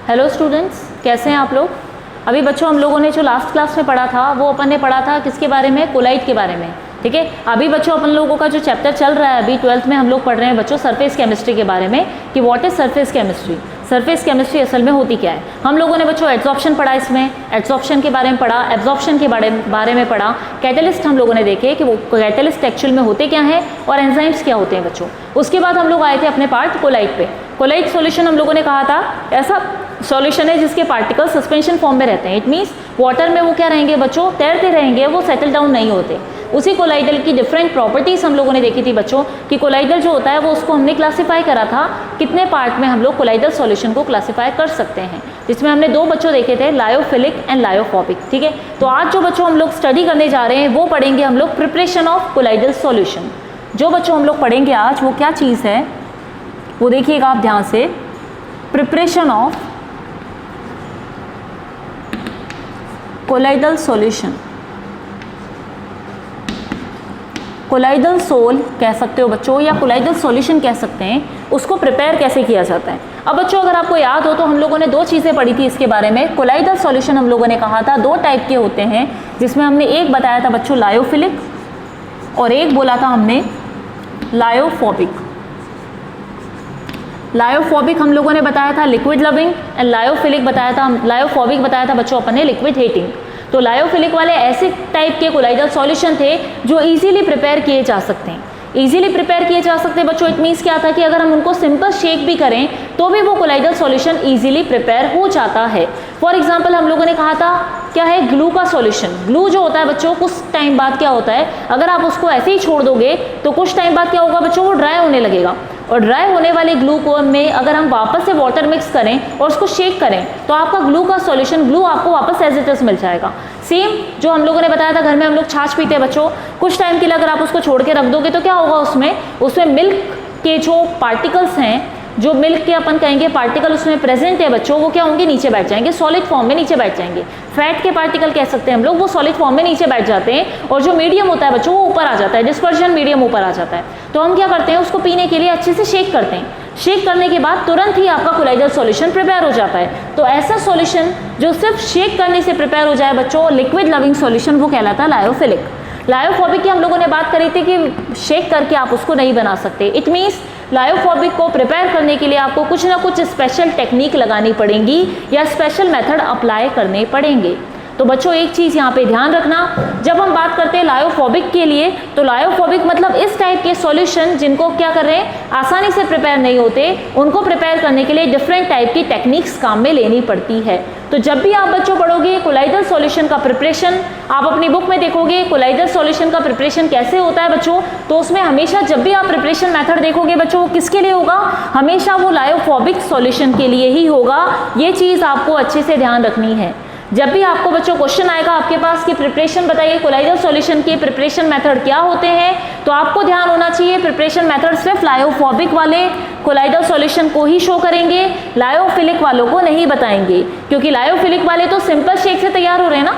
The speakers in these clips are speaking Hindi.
हेलो स्टूडेंट्स, कैसे हैं आप लोग। अभी बच्चों हम लोगों ने जो लास्ट क्लास में पढ़ा था वो अपन ने पढ़ा था किसके बारे में, कोलाइड के बारे में। ठीक है, अभी बच्चों अपन लोगों का जो चैप्टर चल रहा है अभी 12th में हम लोग पढ़ रहे हैं बच्चों सरफेस केमिस्ट्री के बारे में कि what is surface chemistry. Surface chemistry असल में होती क्या है। हम लोगों ने बच्चों एड्सॉर्प्शन पढ़ा, इसमें एड्सॉर्प्शन के बारे में पढ़ा, एब्जॉर्प्शन के बारे में पढ़ा, कैटेलिस्ट हम लोगों ने देखे कि वो कैटेलिस्ट एक्चुअल में होते क्या हैं और एंजाइम्स क्या होते हैं बच्चों। उसके बाद हम लोग आए थे अपने पार्ट कोलाइड पे। कोलाइड सॉल्यूशन हम लोगों ने कहा था ऐसा सॉल्यूशन है जिसके पार्टिकल सस्पेंशन फॉर्म में रहते हैं। इट मीन्स वाटर में वो क्या रहेंगे बच्चों, तैरते रहेंगे, वो सेटल डाउन नहीं होते। उसी कोलाइडल की डिफरेंट प्रॉपर्टीज हम लोगों ने देखी थी बच्चों कि कोलाइडल जो होता है वो उसको हमने क्लासिफाई करा था कितने पार्ट में हम लोग कोलाइडल सॉल्यूशन को क्लासिफाई कर सकते हैं, जिसमें हमने दो बच्चों देखे थे, लायोफिलिक एंड लायोफोबिक। ठीक है, तो आज जो बच्चों हम लोग स्टडी करने जा रहे हैं वो पढ़ेंगे हम लोग प्रिपरेशन ऑफ कोलाइडल सॉल्यूशन। जो बच्चों हम लोग पढ़ेंगे आज वो क्या चीज़ है वो देखिएगा आप ध्यान से। Preparation of colloidal solution, colloidal sol कह सकते हो बच्चों या कोलाइडल सॉल्यूशन कह सकते हैं, उसको प्रिपेयर कैसे किया जाता है। अब बच्चों अगर आपको याद हो तो हम लोगों ने दो चीज़ें पढ़ी थी इसके बारे में। कोलाइडल सॉल्यूशन हम लोगों ने कहा था दो टाइप के होते हैं, जिसमें हमने एक बताया था बच्चों लायोफिलिक और एक बोला था हमने लायोफोबिक। लायोफोबिक हम लोगों ने बताया था लिक्विड लविंग एंड लायोफिलिक बताया था, लायोफोबिक बताया था बच्चों अपन ने लिक्विड हेटिंग। तो लायोफिलिक वाले ऐसे टाइप के कोलाइडल सॉल्यूशन थे जो इजीली प्रिपेयर किए जा सकते हैं। इजीली प्रिपेयर किए जा सकते हैं बच्चों, इट मीन्स क्या था कि अगर हम उनको सिंपल शेक भी करें तो भी वो कोलाइडल सॉल्यूशन इजीली प्रिपेयर हो जाता है। फॉर एग्जांपल हम लोगों ने कहा था क्या है, ग्लू का सॉल्यूशन। ग्लू जो होता है बच्चों कुछ टाइम बाद क्या होता है, अगर आप उसको ऐसे ही छोड़ दोगे तो कुछ टाइम बाद क्या होगा बच्चों, वो ड्राई होने लगेगा। और ड्राई होने वाले ग्लू को में अगर हम वापस से वाटर मिक्स करें और उसको शेक करें तो आपका ग्लू का सॉल्यूशन, ग्लू आपको वापस एज इट इज मिल जाएगा। सेम जो हम लोगों ने बताया था घर में हम लोग छाछ पीते हैं बच्चों, कुछ टाइम के लिए अगर आप उसको छोड़ के रख दोगे तो क्या होगा, उसमें मिल्क के जो पार्टिकल्स हैं, जो मिल्क के अपन कहेंगे पार्टिकल उसमें प्रेजेंट है बच्चों, वो क्या होंगे, नीचे बैठ जाएंगे, सॉलिड फॉर्म में नीचे बैठ जाएंगे। फैट के पार्टिकल कह सकते हैं हम लोग, वो सॉलिड फॉर्म में नीचे बैठ जाते हैं और जो मीडियम होता है बच्चों वो ऊपर आ जाता है, डिस्पर्जन मीडियम ऊपर आ जाता है। तो हम क्या करते हैं, उसको पीने के लिए अच्छे से शेक करते हैं। शेक करने के बाद तुरंत ही आपका कोलाइडल सॉल्यूशन प्रिपेयर हो जाता है। तो ऐसा सॉल्यूशन जो सिर्फ शेक करने से प्रिपेयर हो जाए बच्चों, लिक्विड लविंग सॉल्यूशन, वो कहलाता है लायोफिलिक। लायोफोबिक की हम लोगों ने बात करी थी कि शेक करके आप उसको नहीं बना सकते। इट मीन्स लायोफोबिक को प्रिपेयर करने के लिए आपको कुछ ना कुछ स्पेशल टेक्निक लगानी पड़ेंगी या स्पेशल मेथड अप्लाई करने पड़ेंगे। तो बच्चों एक चीज़ यहाँ पे ध्यान रखना, जब हम बात करते हैं लायोफोबिक के लिए तो लायोफोबिक मतलब इस टाइप के सॉल्यूशन जिनको क्या कर रहे हैं, आसानी से प्रिपेयर नहीं होते, उनको प्रिपेयर करने के लिए डिफरेंट टाइप की टेक्निक्स काम में लेनी पड़ती है। तो जब भी आप बच्चों पढ़ोगे कोलाइडल सॉल्यूशन का प्रिपरेशन, आप अपनी बुक में देखोगे कोलाइडल सॉल्यूशन का प्रिपरेशन कैसे होता है बच्चों, तो उसमें हमेशा जब भी आप प्रिपरेशन मेथड देखोगे बच्चों वो किसके लिए होगा, हमेशा वो लायोफोबिक सॉल्यूशन के लिए ही होगा। ये चीज़ आपको अच्छे से ध्यान रखनी है। जब भी आपको बच्चों क्वेश्चन आएगा आपके पास कि प्रिपरेशन बताइए कोलाइडल सॉल्यूशन के प्रिपरेशन मेथड क्या होते हैं, तो आपको ध्यान होना चाहिए प्रिपरेशन मेथड सिर्फ लायोफोबिक वाले कोलाइडल सॉल्यूशन को ही शो करेंगे, लायोफिलिक वालों को नहीं बताएंगे, क्योंकि लायोफिलिक वाले तो सिंपल शेक से तैयार हो रहे हैं ना,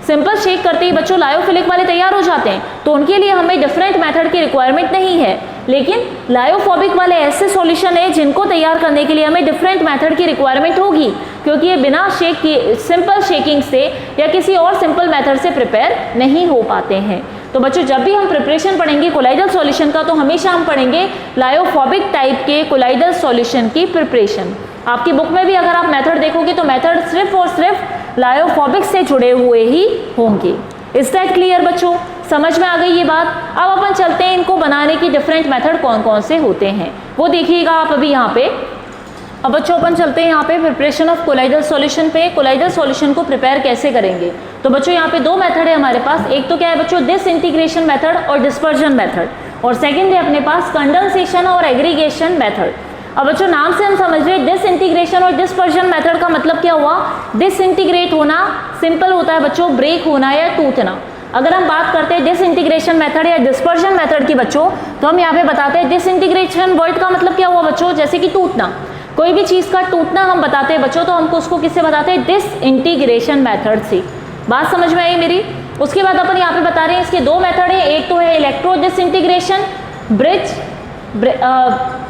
सिंपल शेक करते ही बच्चों लायोफिलिक वाले तैयार हो जाते हैं, तो उनके लिए हमें डिफरेंट मेथड की रिक्वायरमेंट नहीं है। लेकिन लायोफोबिक वाले ऐसे सॉल्यूशन है जिनको तैयार करने के लिए हमें डिफरेंट मेथड की रिक्वायरमेंट होगी, क्योंकि ये बिना शेक किए सिंपल शेकिंग से या किसी और सिंपल मेथड से प्रिपेयर नहीं हो पाते हैं। तो बच्चों जब भी हम प्रिपरेशन पढ़ेंगे कोलाइडल सॉल्यूशन का तो हमेशा हम पढ़ेंगे लायोफोबिक टाइप के कोलाइडल सॉल्यूशन की प्रिपरेशन। आपकी बुक में भी अगर आप मेथड देखोगे तो मेथड सिर्फ और सिर्फ लायोफोबिक से जुड़े हुए ही होंगे। इज दैट क्लियर बच्चों, समझ में आ गई ये बात। अब अपन चलते हैं इनको बनाने की डिफरेंट मेथड कौन कौन से होते हैं वो देखिएगा आप अभी यहाँ पे। अब बच्चों अपन चलते हैं यहाँ पे प्रिपरेशन ऑफ कोलाइडल सॉल्यूशन पे। कोलाइडल सॉल्यूशन को प्रिपेयर कैसे करेंगे, तो बच्चों यहाँ पे दो मेथड है हमारे पास। एक तो क्या है बच्चों, डिसइंटीग्रेशन मेथड और डिस्पर्जन मेथड, और सेकंड है अपने पास कंडेंसेशन और एग्रीगेशन मेथड। अब बच्चों नाम से हम समझ रहे हैं डिसइंटीग्रेशन और डिस्पर्जन मेथड का मतलब क्या हुआ, डिसइंटीग्रेट होना सिंपल होता है बच्चों, ब्रेक होना या टूटना। अगर हम बात करते हैं डिसइंटीग्रेशन मेथड या डिस्पर्जन मेथड की बच्चों, तो हम यहाँ पे बताते हैं डिसइंटीग्रेशन वर्ड का मतलब क्या हुआ बच्चों, जैसे कि टूटना, कोई भी चीज़ का टूटना हम बताते हैं बच्चों तो हमको उसको किससे बताते हैं, डिसइंटीग्रेशन मेथड से। बात समझ में आई मेरी। उसके बाद अपन यहाँ पे बता रहे हैं इसके दो मेथड है, एक तो है electro disintegration,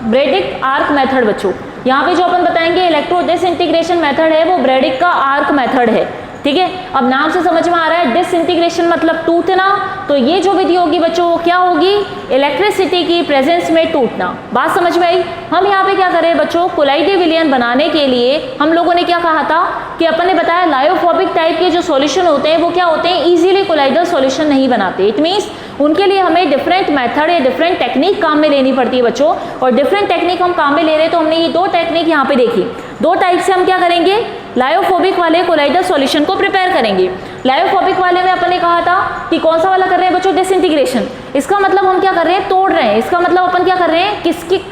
Bredig arc method बच्चों। यहाँ पे जो अपन बताएंगे इलेक्ट्रो डिसइंटीग्रेशन मेथड है वो ब्रेडिक का आर्क मेथड है, ठीक है। अब नाम से समझ में आ रहा है डिसइंटीग्रेशन मतलब टूटना, तो ये जो विधि होगी बच्चों वो क्या होगी, इलेक्ट्रिसिटी की प्रेजेंस में टूटना। बात समझ में आई। हम यहाँ पे क्या करें बच्चों, कोलाइडल विलयन बनाने के लिए हम लोगों ने क्या कहा था कि अपन ने बताया लायोफोबिक टाइप के जो सॉल्यूशन होते हैं वो क्या होते हैं, इजीली कोलाइडल सॉल्यूशन नहीं बनाते। इट मीन्स उनके लिए हमें डिफरेंट मेथड या डिफरेंट टेक्निक काम में लेनी पड़ती है बच्चों, और डिफरेंट टेक्निक हम काम में ले रहे हैं तो हमने ये दो टेक्निक यहाँ पे देखी। दो टाइप से हम क्या करेंगे, लायोफोबिक वाले कोलाइडल सॉल्यूशन को प्रिपेयर करेंगे। लायोफोबिक वाले में अपन ने कहा था कि कौन सा वाला कर रहे हैं बच्चों, डिसइंटीग्रेशन। इसका मतलब हम क्या कर रहे हैं, तोड़ रहे हैं। इसका मतलब अपन क्या कर रहे हैं,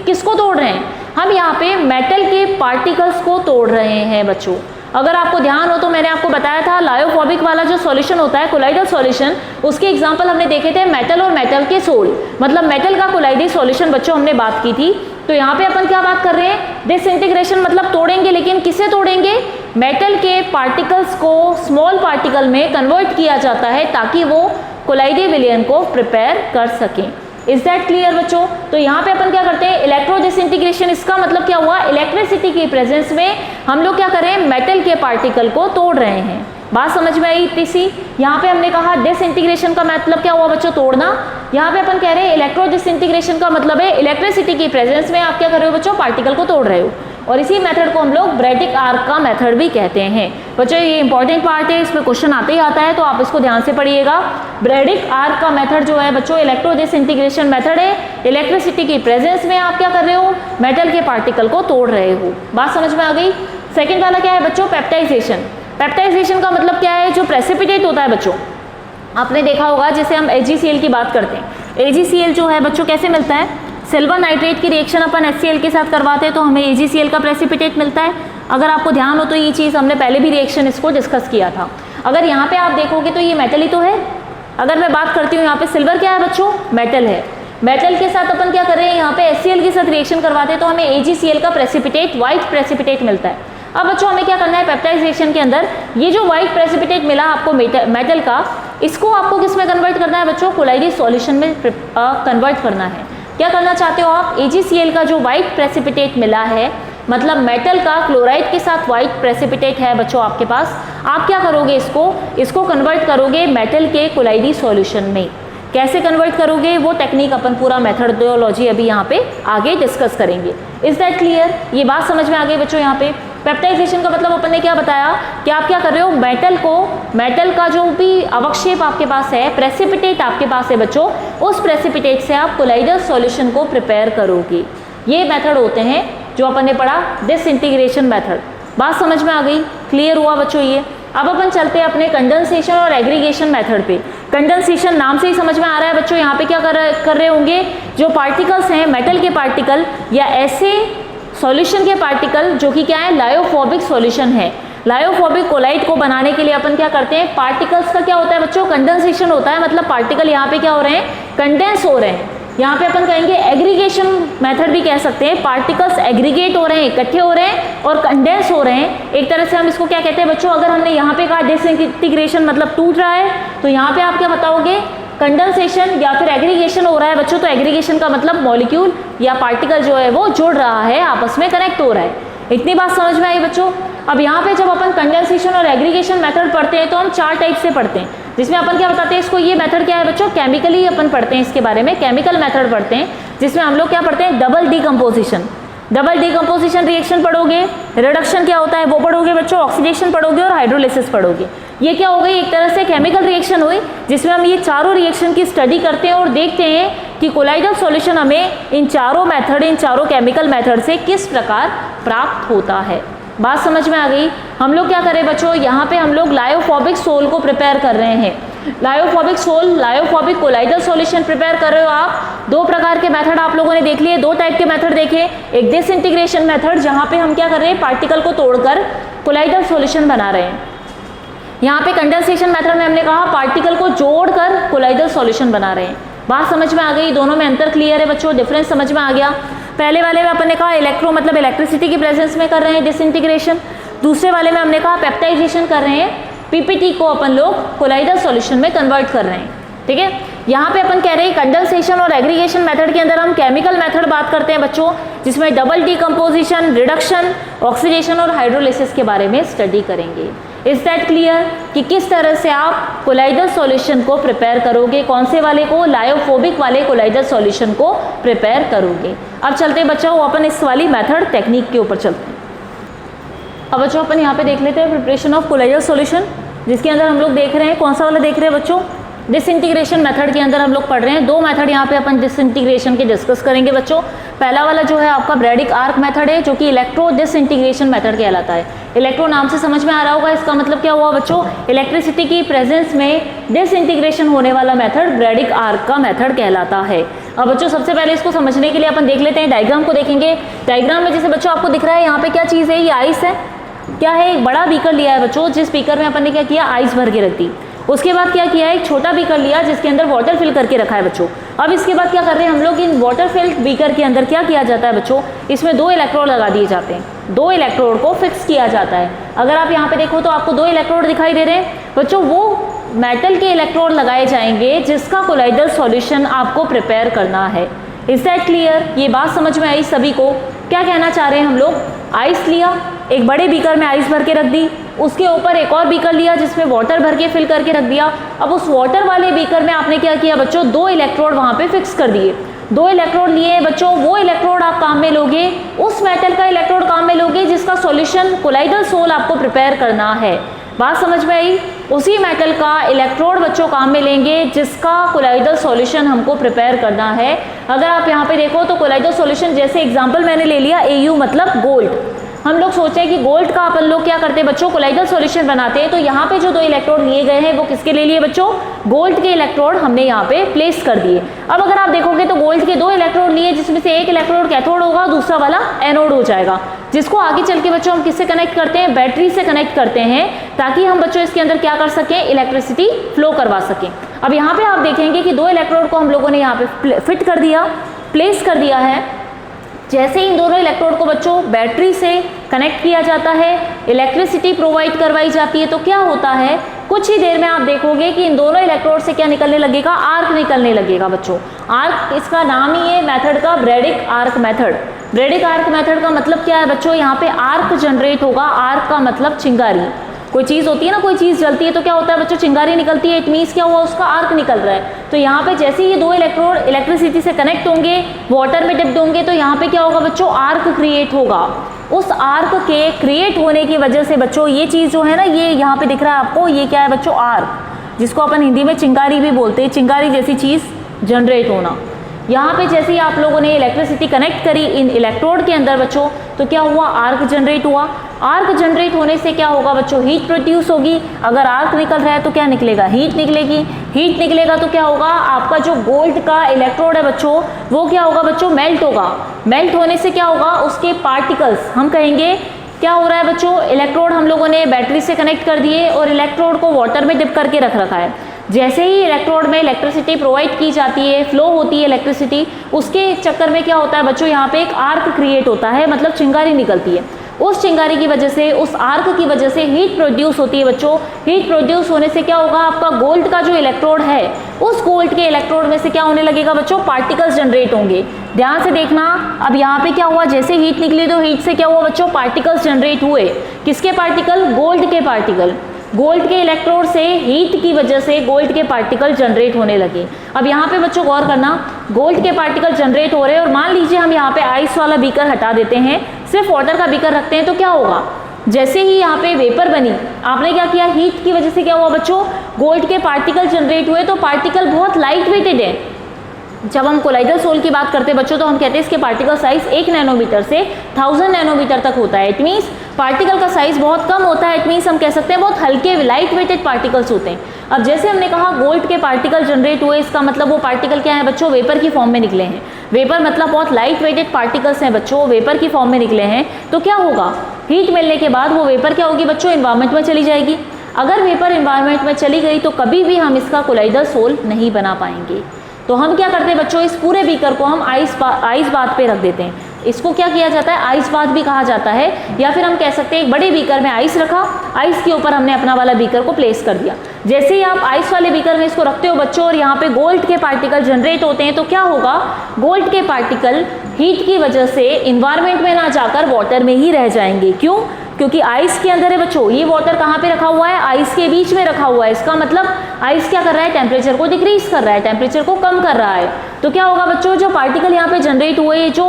किसको तोड़ रहे हैं, हम यहाँ पे मेटल के पार्टिकल्स को तोड़ रहे हैं बच्चों। अगर आपको ध्यान हो तो मैंने आपको बताया था लायोफोबिक वाला जो सॉल्यूशन होता है कोलाइडल सॉल्यूशन, उसके एग्जांपल हमने देखे थे मेटल और मेटल के सोल, मतलब मेटल का कोलाइडल सॉल्यूशन बच्चों हमने बात की थी। तो यहाँ पे अपन क्या बात कर रहे हैं, डिसइंटीग्रेशन मतलब तोड़ेंगे, लेकिन किसे तोड़ेंगे, मेटल के पार्टिकल्स को स्मॉल पार्टिकल में कन्वर्ट किया जाता है ताकि वो कोलाइडल विलयन को प्रिपेयर कर सकें। इज दैट क्लियर बच्चों। तो यहाँ पे अपन क्या करते हैं, इलेक्ट्रो डिसइंटीग्रेशन, इसका मतलब क्या हुआ, इलेक्ट्रिसिटी की प्रेजेंस में हम लोग क्या करें, मेटल के पार्टिकल को तोड़ रहे हैं। बात समझ में आई इतनी सी। यहाँ पे हमने कहा डिसइंटीग्रेशन का मतलब क्या हुआ बच्चों, तोड़ना। यहाँ पे अपन कह रहे हैं इलेक्ट्रो डिसइंटीग्रेशन का मतलब है इलेक्ट्रिसिटी की प्रेजेंस में आप क्या कर रहे हो बच्चों, पार्टिकल को तोड़ रहे हो, और इसी मेथड को हम लोग ब्रेडिक आर्क का मेथड भी कहते हैं बच्चों। ये इंपॉर्टेंट पार्ट है, इसमें क्वेश्चन आते ही आता है तो आप इसको ध्यान से पढ़िएगा। ब्रेडिक आर्क का मेथड जो है बच्चों इलेक्ट्रो डिसइंटीग्रेशन मेथड है, इलेक्ट्रिसिटी की प्रेजेंस में आप क्या कर रहे हो, मेटल के पार्टिकल को तोड़ रहे हो। बात समझ में आ गई। सेकेंड वाला क्या है बच्चों, पेप्टाइजेशन। पेप्टाइजेशन का मतलब क्या है, जो प्रेसिपिटेट होता है बच्चों, आपने देखा होगा जैसे हम AgCl की बात करते हैं, AgCl जो है बच्चों कैसे मिलता है, सिल्वर नाइट्रेट की रिएक्शन अपन HCl के साथ करवाते हैं तो हमें AgCl का प्रेसिपिटेट मिलता है। अगर आपको ध्यान हो तो ये चीज़ हमने पहले भी रिएक्शन इसको डिस्कस किया था। अगर यहाँ पे आप देखोगे तो ये मेटल ही तो है। अगर मैं बात करती हूँ यहाँ पे सिल्वर क्या है बच्चों, मेटल है। मेटल के साथ अपन क्या कर रहे हैं, यहाँ पे HCl के साथ रिएक्शन करवाते हैं तो हमें AgCl का प्रेसिपिटेट, व्हाइट प्रेसिपिटेट मिलता है। अब बच्चों हमें क्या करना है, पेप्टाइजेशन के अंदर ये जो व्हाइट प्रेसिपिटेट मिला आपको मेटल का, इसको आपको किस में कन्वर्ट करना है बच्चों, कोलाइडल सॉल्यूशन में कन्वर्ट करना है। क्या करना चाहते हो आप, AgCl का जो व्हाइट प्रेसिपिटेट मिला है, मतलब मेटल का क्लोराइड के साथ व्हाइट प्रेसिपिटेट है बच्चों आपके पास, आप क्या करोगे, इसको कन्वर्ट करोगे मेटल के कोलाइडल सॉल्यूशन में। कैसे कन्वर्ट करोगे वो टेक्निक अपन पूरा मेथडोलॉजी अभी यहाँ पे आगे डिस्कस करेंगे। इज दैट क्लियर, ये बात समझ में आ गई बच्चों। यहाँ पे पेप्टाइजेशन का मतलब अपन ने क्या बताया कि आप क्या कर रहे हो, मेटल का जो भी अवक्षेप आपके पास है, प्रेसिपिटेट आपके पास है बच्चों, उस प्रेसिपिटेट से आप कोलाइडल सॉल्यूशन को प्रिपेयर करोगे। ये मेथड होते हैं जो अपन ने पढ़ा, डिसइंटीग्रेशन मेथड। बात समझ में आ गई, क्लियर हुआ बच्चों ये। अब अपन चलते हैं अपने कंडेंसेशन और एग्रीगेशन मेथड पे। कंडेंसेशन नाम से ही समझ में आ रहा है बच्चों, यहाँ पे क्या कर रहे होंगे, जो पार्टिकल्स हैं मेटल के पार्टिकल या ऐसे सॉल्यूशन के पार्टिकल जो कि क्या है, लायोफोबिक सॉल्यूशन है। लायोफोबिक कोलाइड को बनाने के लिए अपन क्या करते हैं, पार्टिकल्स का क्या होता है बच्चों, कंडेंसेशन होता है, मतलब पार्टिकल यहाँ पे क्या हो रहे हैं, कंडेंस हो रहे हैं। यहाँ पे अपन कहेंगे एग्रीगेशन मेथड भी कह सकते हैं, पार्टिकल्स एग्रीगेट हो रहे हैं, इकट्ठे हो रहे हैं और कंडेंस हो रहे हैं। एक तरह से हम इसको क्या कहते हैं बच्चों, अगर हमने यहाँ पे कहा डिसइंटीग्रेशन मतलब टूट रहा है, तो यहाँ पे आप क्या बताओगे, कंडेंसेशन या फिर एग्रीगेशन हो रहा है बच्चों। तो एग्रीगेशन का मतलब मॉलिक्यूल या पार्टिकल जो है वो जुड़ रहा है, आपस में कनेक्ट हो रहा है। इतनी बात समझ में आई बच्चों। अब यहाँ पे जब अपन कंडेंसेशन और एग्रीगेशन मेथड पढ़ते हैं तो हम 4 टाइप से पढ़ते हैं, जिसमें अपन क्या बताते हैं इसको, ये मेथड क्या है बच्चों, केमिकली अपन पढ़ते हैं इसके बारे में, केमिकल मेथड पढ़ते हैं, जिसमें हम लोग क्या पढ़ते हैं, डबल डीकम्पोजिशन रिएक्शन पढ़ोगे, रिडक्शन क्या होता है वो पढ़ोगे बच्चों, ऑक्सीडेशन पढ़ोगे और हाइड्रोलिसिस पढ़ोगे। ये क्या हो गई, एक तरह से केमिकल रिएक्शन हुई, जिसमें हम ये चारों रिएक्शन की स्टडी करते हैं और देखते हैं कि कोलाइडल सॉल्यूशन हमें इन चारों केमिकल मेथड से किस प्रकार प्राप्त होता है। बात समझ में आ गई। हम लोग क्या करें बच्चों, यहाँ पे हम लोग लायोफोबिक सोल को प्रिपेयर कर रहे हैं। लायोफोबिक कोलाइडल सॉल्यूशन प्रिपेयर कर रहे हो आप। 2 प्रकार के मेथड आप लोगों ने देख लिए, 2 टाइप के मेथड देखे। एक डिसइंटीग्रेशन मेथड, जहाँ पे हम क्या कर रहे हैं, पार्टिकल को तोड़कर कोलाइडल सॉल्यूशन बना रहे हैं। यहाँ पे कंडेंसेशन मेथड में हमने कहा पार्टिकल को जोड़कर कोलाइडल सॉल्यूशन बना रहे हैं। बात समझ में आ गई, दोनों में अंतर क्लियर है बच्चों, डिफरेंस समझ में आ गया। पहले वाले में अपन ने कहा इलेक्ट्रो मतलब इलेक्ट्रिसिटी की प्रेजेंस में कर रहे हैं डिसइंटीग्रेशन, दूसरे वाले में हमने कहा पेप्टाइजेशन कर रहे हैं, पीपीटी को अपन लोग कोलाइडल सॉल्यूशन में कन्वर्ट कर रहे हैं। ठीक है, यहाँ पे अपन कह रहे हैं कंडेंसेशन और एग्रीगेशन मेथड के अंदर हम केमिकल मेथड बात करते हैं बच्चों, जिसमें डबल डीकम्पोजिशन, रिडक्शन, ऑक्सीडेशन और हाइड्रोलिसिस के बारे में स्टडी करेंगे। इज दैट क्लियर कि किस तरह से आप कोलाइडल सॉल्यूशन को प्रिपेयर करोगे, कौन से वाले को, लायोफोबिक वाले कोलाइडल सॉल्यूशन को प्रिपेयर करोगे। अब चलते हैं बच्चों अपन इस वाली मेथड टेक्निक के ऊपर चलते हैं। अब बच्चों अपन यहाँ पे देख लेते हैं प्रिपरेशन ऑफ कोलाइडल सॉल्यूशन, जिसके अंदर हम लोग देख रहे हैं कौन सा वाला देख रहे हैं बच्चों, डिसइंटीग्रेशन मेथड के अंदर हम लोग पढ़ रहे हैं। दो मेथड यहाँ पे अपन डिसइंटीग्रेशन के डिस्कस करेंगे बच्चों। पहला वाला जो है आपका ब्रैडिक आर्क मेथड है, जो कि इलेक्ट्रो डिसइंटीग्रेशन मेथड कहलाता है। इलेक्ट्रो नाम से समझ में आ रहा होगा, इसका मतलब क्या हुआ बच्चों, इलेक्ट्रिसिटी की प्रेजेंस में डिसइंटीग्रेशन होने वाला मेथड ब्रैडिक आर्क का मेथड कहलाता है। अब बच्चों सबसे पहले इसको समझने के लिए अपन देख लेते हैं, डायग्राम को देखेंगे। डायग्राम में जैसे बच्चों आपको दिख रहा है यहाँ पे क्या चीज़ है, ये आइस है। क्या है, एक बड़ा बीकर लिया है बच्चों, जिस बीकर में अपन ने क्या किया, आइस भर के रख दी। उसके बाद क्या किया है, एक छोटा बीकर लिया जिसके अंदर वाटर फिल करके रखा है बच्चों। अब इसके बाद क्या कर रहे हैं हम लोग, इन वाटर फिल्ड बीकर के अंदर क्या किया जाता है बच्चों, इसमें 2 इलेक्ट्रोड लगा दिए जाते हैं। 2 इलेक्ट्रोड को फिक्स किया जाता है। अगर आप यहाँ पे देखो तो आपको 2 इलेक्ट्रोड दिखाई दे रहे हैं बच्चों, वो मेटल के इलेक्ट्रोड लगाए जाएंगे जिसका कोलाइडल सॉल्यूशन आपको प्रिपेयर करना है। इज दैट क्लियर, ये बात समझ में आई सभी को। क्या कहना चाह रहे हैं हम लोग, आइस लिया, एक बड़े बीकर में आइस भर के रख दी, उसके ऊपर एक और बीकर लिया जिसमें वाटर भर के फिल करके रख दिया। अब उस वाटर वाले बीकर में आपने क्या किया बच्चों, 2 इलेक्ट्रोड वहाँ पे फिक्स कर दिए। 2 इलेक्ट्रोड लिए बच्चों, वो इलेक्ट्रोड आप काम में लोगे, उस मेटल का इलेक्ट्रोड काम में लोगे जिसका सॉल्यूशन कोलाइडल सोल आपको प्रिपेयर करना है। बात समझ में आई, उसी मेटल का इलेक्ट्रोड बच्चों काम में लेंगे जिसका कोलाइडल सॉल्यूशन हमको प्रिपेयर करना है। अगर आप यहाँ पे देखो तो कोलाइडल सॉल्यूशन, जैसे एग्जांपल मैंने ले लिया Au मतलब गोल्ड। हम लोग सोचते हैं कि गोल्ड का अपन लोग क्या करते हैं बच्चों, कोलाइडल सॉल्यूशन बनाते हैं। तो यहाँ पे जो 2 इलेक्ट्रोड लिए गए हैं वो किसके ले लिए बच्चों, गोल्ड के इलेक्ट्रोड हमने यहाँ पे प्लेस कर दिए। अब अगर आप देखोगे तो गोल्ड के 2 इलेक्ट्रोड लिए, जिसमें से एक इलेक्ट्रोड कैथोड होगा, दूसरा वाला एनोड हो जाएगा, जिसको आगे चल के बच्चों हम किससे कनेक्ट करते हैं, बैटरी से कनेक्ट करते हैं, ताकि हम बच्चों इसके अंदर क्या कर सकें, इलेक्ट्रिसिटी फ्लो करवा सकें। अब यहाँ पे आप देखेंगे कि 2 इलेक्ट्रोड को हम लोगों ने यहाँ पे फिट कर दिया, प्लेस कर दिया है। जैसे इन दोनों इलेक्ट्रोड को बच्चों बैटरी से कनेक्ट किया जाता है, इलेक्ट्रिसिटी प्रोवाइड करवाई जाती है, तो क्या होता है, कुछ ही देर में आप देखोगे कि इन दोनों इलेक्ट्रोड से क्या निकलने लगेगा, आर्क निकलने लगेगा बच्चों। आर्क, इसका नाम ही है मेथड का ब्रैडिक आर्क मेथड। ब्रैडिक आर्क मेथड का मतलब क्या है बच्चों, यहाँ पे आर्क जनरेट होगा। आर्क का मतलब चिंगारी। कोई चीज़ होती है ना, कोई चीज़ जलती है तो क्या होता है बच्चों, चिंगारी निकलती है। इट मीन्स क्या हुआ, उसका आर्क निकल रहा है। तो यहाँ पे जैसे ये 2 इलेक्ट्रोड इलेक्ट्रिसिटी से कनेक्ट होंगे, वाटर में डिप्ड होंगे, तो यहाँ पे क्या होगा बच्चों, आर्क क्रिएट होगा। उस आर्क के क्रिएट होने की वजह से बच्चों ये चीज़ जो है ना, ये यहाँ पे दिख रहा है आपको, ये क्या है बच्चों, आर्क, जिसको अपन हिंदी में चिंगारी भी बोलते हैं। चिंगारी जैसी चीज़ जनरेट होना। यहाँ पे जैसे ही आप लोगों ने इलेक्ट्रिसिटी कनेक्ट करी इन इलेक्ट्रोड के अंदर बच्चों, तो क्या हुआ, आर्क जनरेट हुआ। आर्क जनरेट होने से क्या होगा बच्चों, हीट प्रोड्यूस होगी। अगर आर्क निकल रहा है तो क्या निकलेगा, हीट निकलेगी। हीट निकलेगा तो क्या होगा, आपका जो गोल्ड का इलेक्ट्रोड है बच्चों, वो क्या होगा बच्चों, मेल्ट होगा। मेल्ट होने से क्या होगा, उसके पार्टिकल्स, हम कहेंगे क्या हो रहा है बच्चों, इलेक्ट्रोड हम लोगों ने बैटरी से कनेक्ट कर दिए और इलेक्ट्रोड को वाटर में डिप करके रख रखा है। जैसे ही इलेक्ट्रोड में इलेक्ट्रिसिटी प्रोवाइड की जाती है, फ्लो होती है इलेक्ट्रिसिटी, उसके चक्कर में क्या होता है बच्चों, यहाँ पे एक आर्क क्रिएट होता है, मतलब चिंगारी निकलती है। उस चिंगारी की वजह से, उस आर्क की वजह से हीट प्रोड्यूस होती है बच्चों। हीट प्रोड्यूस होने से क्या होगा, आपका गोल्ड का जो इलेक्ट्रोड है, उस गोल्ड के इलेक्ट्रोड में से क्या होने लगेगा बच्चों, पार्टिकल्स जनरेट होंगे। ध्यान से देखना, अब यहाँ पे क्या हुआ, जैसे हीट निकली तो हीट से क्या हुआ बच्चों, पार्टिकल्स जनरेट हुए। किसके पार्टिकल, गोल्ड के पार्टिकल। गोल्ड के इलेक्ट्रोड से हीट की वजह से गोल्ड के पार्टिकल जनरेट होने लगे। अब यहाँ पे बच्चों गौर करना, गोल्ड के पार्टिकल जनरेट हो रहे हैं और मान लीजिए हम यहाँ पे आइस वाला बीकर हटा देते हैं, सिर्फ वाटर का बीकर रखते हैं, तो क्या होगा, जैसे ही यहाँ पे वेपर बनी, आपने क्या किया, हीट की वजह से क्या हुआ बच्चों, गोल्ड के पार्टिकल जनरेट हुए। तो पार्टिकल बहुत लाइट वेटेड है। जब हम कोलाइडल सोल की बात करते हैं बच्चों, तो हम कहते हैं इसके पार्टिकल साइज 1 नैनोमीटर से 1000 नैनोमीटर तक होता है। इट मीन्स पार्टिकल का साइज बहुत कम होता है। इट मीन्स हम कह सकते हैं बहुत हल्के लाइट वेटेड पार्टिकल्स होते हैं। अब जैसे हमने कहा गोल्ड के पार्टिकल जनरेट हुए, इसका मतलब वो पार्टिकल क्या है बच्चों, वेपर की फॉर्म में निकले हैं। वेपर मतलब बहुत लाइट वेटेड पार्टिकल्स हैं बच्चों, वेपर की फॉर्म में निकले हैं। तो क्या होगा, हीट मिलने के बाद वो वेपर क्या होगी बच्चों, इन्वायरमेंट में चली जाएगी। अगर वेपर इन्वायरमेंट में चली गई तो कभी भी हम इसका कोलाइडल सोल नहीं बना पाएंगे। तो हम क्या करते हैं बच्चों, इस पूरे बीकर को हम आइस बाथ पे रख देते हैं। इसको क्या किया जाता है, आइस बाथ भी कहा जाता है, या फिर हम कह सकते हैं एक बड़े बीकर में आइस रखा, आइस के ऊपर हमने अपना वाला बीकर को प्लेस कर दिया। जैसे ही आप आइस वाले बीकर में इसको रखते हो बच्चों और यहाँ पे गोल्ड के पार्टिकल जनरेट होते हैं, तो क्या होगा, गोल्ड के पार्टिकल हीट की वजह से इन्वायरमेंट में ना जाकर वाटर में ही रह जाएंगे। क्यों? क्योंकि आइस के अंदर है बच्चों, ये वाटर कहाँ पे रखा हुआ है? आइस के बीच में रखा हुआ है। इसका मतलब आइस क्या कर रहा है? टेम्परेचर को डिक्रीज कर रहा है, टेम्परेचर को कम कर रहा है। तो क्या होगा बच्चों, जो पार्टिकल यहाँ पे जनरेट हुए, जो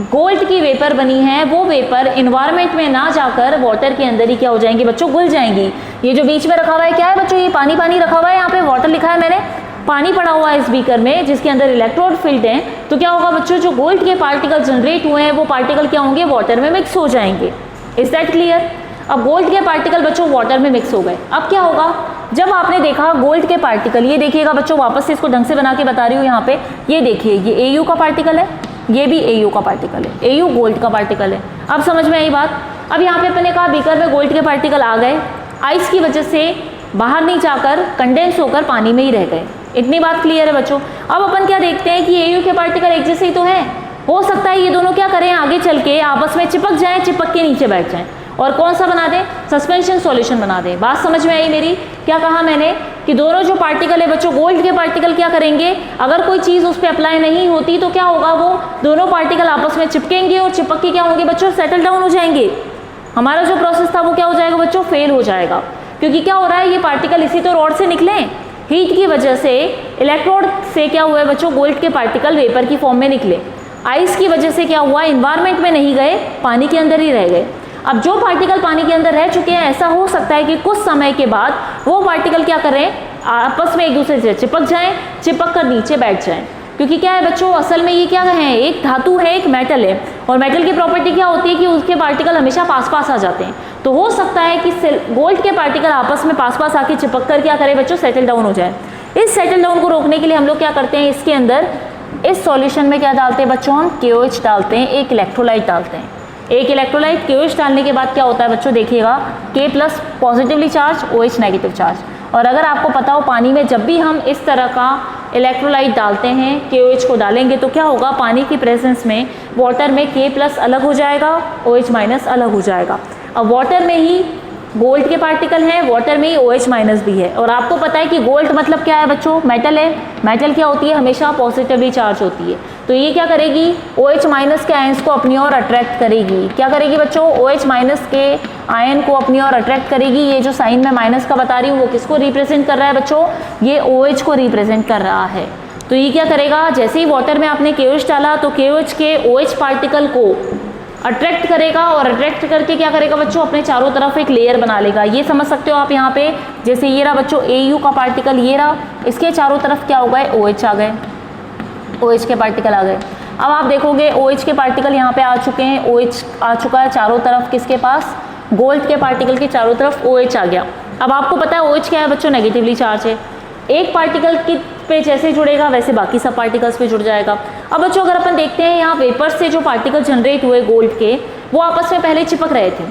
गोल्ड की वेपर बनी है, वो वेपर इन्वायरमेंट में ना जाकर वाटर के अंदर ही क्या हो जाएंगी बच्चों? घुल जाएंगी। ये जो बीच में रखा हुआ है क्या है बच्चों? ये पानी पानी रखा हुआ है, यहाँ पे वाटर लिखा है मैंने, पानी पड़ा हुआ है इस बीकर में जिसके अंदर इलेक्ट्रोड फिल्ड हैं। तो क्या होगा बच्चों, जो गोल्ड के पार्टिकल जनरेट हुए हैं वो पार्टिकल क्या होंगे? वाटर में मिक्स हो जाएंगे। Is that clear? अब गोल्ड के पार्टिकल बच्चों वाटर में मिक्स हो गए। अब क्या होगा, जब आपने देखा गोल्ड के पार्टिकल, ये देखिएगा बच्चों, वापस से इसको ढंग से बना के बता रही हूँ। यहाँ पे ये देखिए, ये AU का पार्टिकल है, ये भी AU का पार्टिकल है, AU गोल्ड का पार्टिकल है। अब समझ में आई बात? अब यहाँ पे अपने कहा बीकर में गोल्ड के पार्टिकल आ गए, आइस की वजह से बाहर नहीं जाकर कंडेंस होकर पानी में ही रह गए। इतनी बात क्लियर है बच्चों? अब अपन क्या देखते हैं कि AU के पार्टिकल एक जैसे ही तो हैं, हो सकता है ये दोनों क्या करें, आगे चल के आपस में चिपक जाएं, चिपक के नीचे बैठ जाएं और कौन सा बना दें? सस्पेंशन सॉल्यूशन बना दें। बात समझ में आई मेरी? क्या कहा मैंने कि दोनों जो पार्टिकल है बच्चों, गोल्ड के पार्टिकल क्या करेंगे, अगर कोई चीज़ उस पर अप्लाई नहीं होती तो क्या होगा, वो दोनों पार्टिकल आपस में चिपकेंगे और चिपक के क्या होंगे बच्चों? सेटल डाउन हो जाएंगे। हमारा जो प्रोसेस था वो क्या हो जाएगा बच्चों? फेल हो जाएगा। क्योंकि क्या हो रहा है, ये पार्टिकल इसी तो रॉड से निकले, हीट की वजह से इलेक्ट्रोड से क्या हुआ है बच्चों? गोल्ड के पार्टिकल वेपर की फॉर्म में निकले। आइस की वजह से क्या हुआ, इन्वायरमेंट में नहीं गए, पानी के अंदर ही रह गए। अब जो पार्टिकल पानी के अंदर रह चुके हैं, ऐसा हो सकता है कि कुछ समय के बाद वो पार्टिकल क्या करें, आपस में एक दूसरे से चिपक जाएं, चिपक कर नीचे बैठ जाएं। क्योंकि क्या है बच्चों, असल में ये क्या है, एक धातु है, एक मेटल है, और मेटल की प्रॉपर्टी क्या होती है कि उसके पार्टिकल हमेशा पास पास आ जाते हैं। तो हो सकता है कि गोल्ड के पार्टिकल आपस में पास पास आके चिपक कर क्या करें बच्चों? सेटल डाउन हो जाए। इस सेटल डाउन को रोकने के लिए हम लोग क्या करते हैं, इसके अंदर इस सॉल्यूशन में क्या डालते हैं बच्चों? हम KOH डालते हैं, एक इलेक्ट्रोलाइट डालते हैं। एक इलेक्ट्रोलाइट KOH डालने के बाद क्या होता है बच्चों? देखिएगा, K plus positively charge, OH negative charge. और अगर आपको पता हो, पानी में जब भी हम इस तरह का इलेक्ट्रोलाइट डालते हैं, KOH को डालेंगे, तो क्या होगा, पानी की प्रेजेंस में वाटर में K प्लस अलग हो जाएगा, OH माइनस अलग हो जाएगा। अब वाटर में ही गोल्ड के पार्टिकल हैं, वाटर में ही OH माइनस भी है। और आपको पता है कि गोल्ड मतलब क्या है बच्चों? मेटल है। मेटल क्या होती है? हमेशा पॉजिटिवली चार्ज होती है। तो ये क्या करेगी, OH माइनस के आयंस को अपनी ओर अट्रैक्ट करेगी। क्या करेगी बच्चों? OH माइनस के आयन को अपनी ओर अट्रैक्ट करेगी। ये जो साइन मैं माइनस का बता रही हूँ वो किसको रिप्रेजेंट कर रहा है बच्चों? ये OH को रिप्रेजेंट कर रहा है। तो ये क्या करेगा, जैसे ही वाटर में आपने KOH डाला तो KOH के OH पार्टिकल को अट्रैक्ट करेगा, और अट्रैक्ट करके क्या करेगा बच्चों? अपने चारों तरफ एक लेयर बना लेगा। ये समझ सकते हो आप यहाँ पे, जैसे ये रहा बच्चों AU का पार्टिकल, ये रहा, इसके चारों तरफ क्या हो गए? OH आ गए, OH के पार्टिकल आ गए। अब आप देखोगे OH के पार्टिकल यहाँ पे आ चुके हैं, OH आ चुका है चारों तरफ, किसके पास? गोल्ड के पार्टिकल के चारों तरफ OH आ गया। अब आपको पता है OH क्या है बच्चों? नेगेटिवली चार्ज है। एक पार्टिकल की पे जैसे जुड़ेगा वैसे बाकी सब पार्टिकल्स पे जुड़ जाएगा। अब बच्चों अगर अपन देखते हैं यहाँ वेपर से जो पार्टिकल जनरेट हुए गोल्ड के, वो आपस में पहले चिपक रहे थे।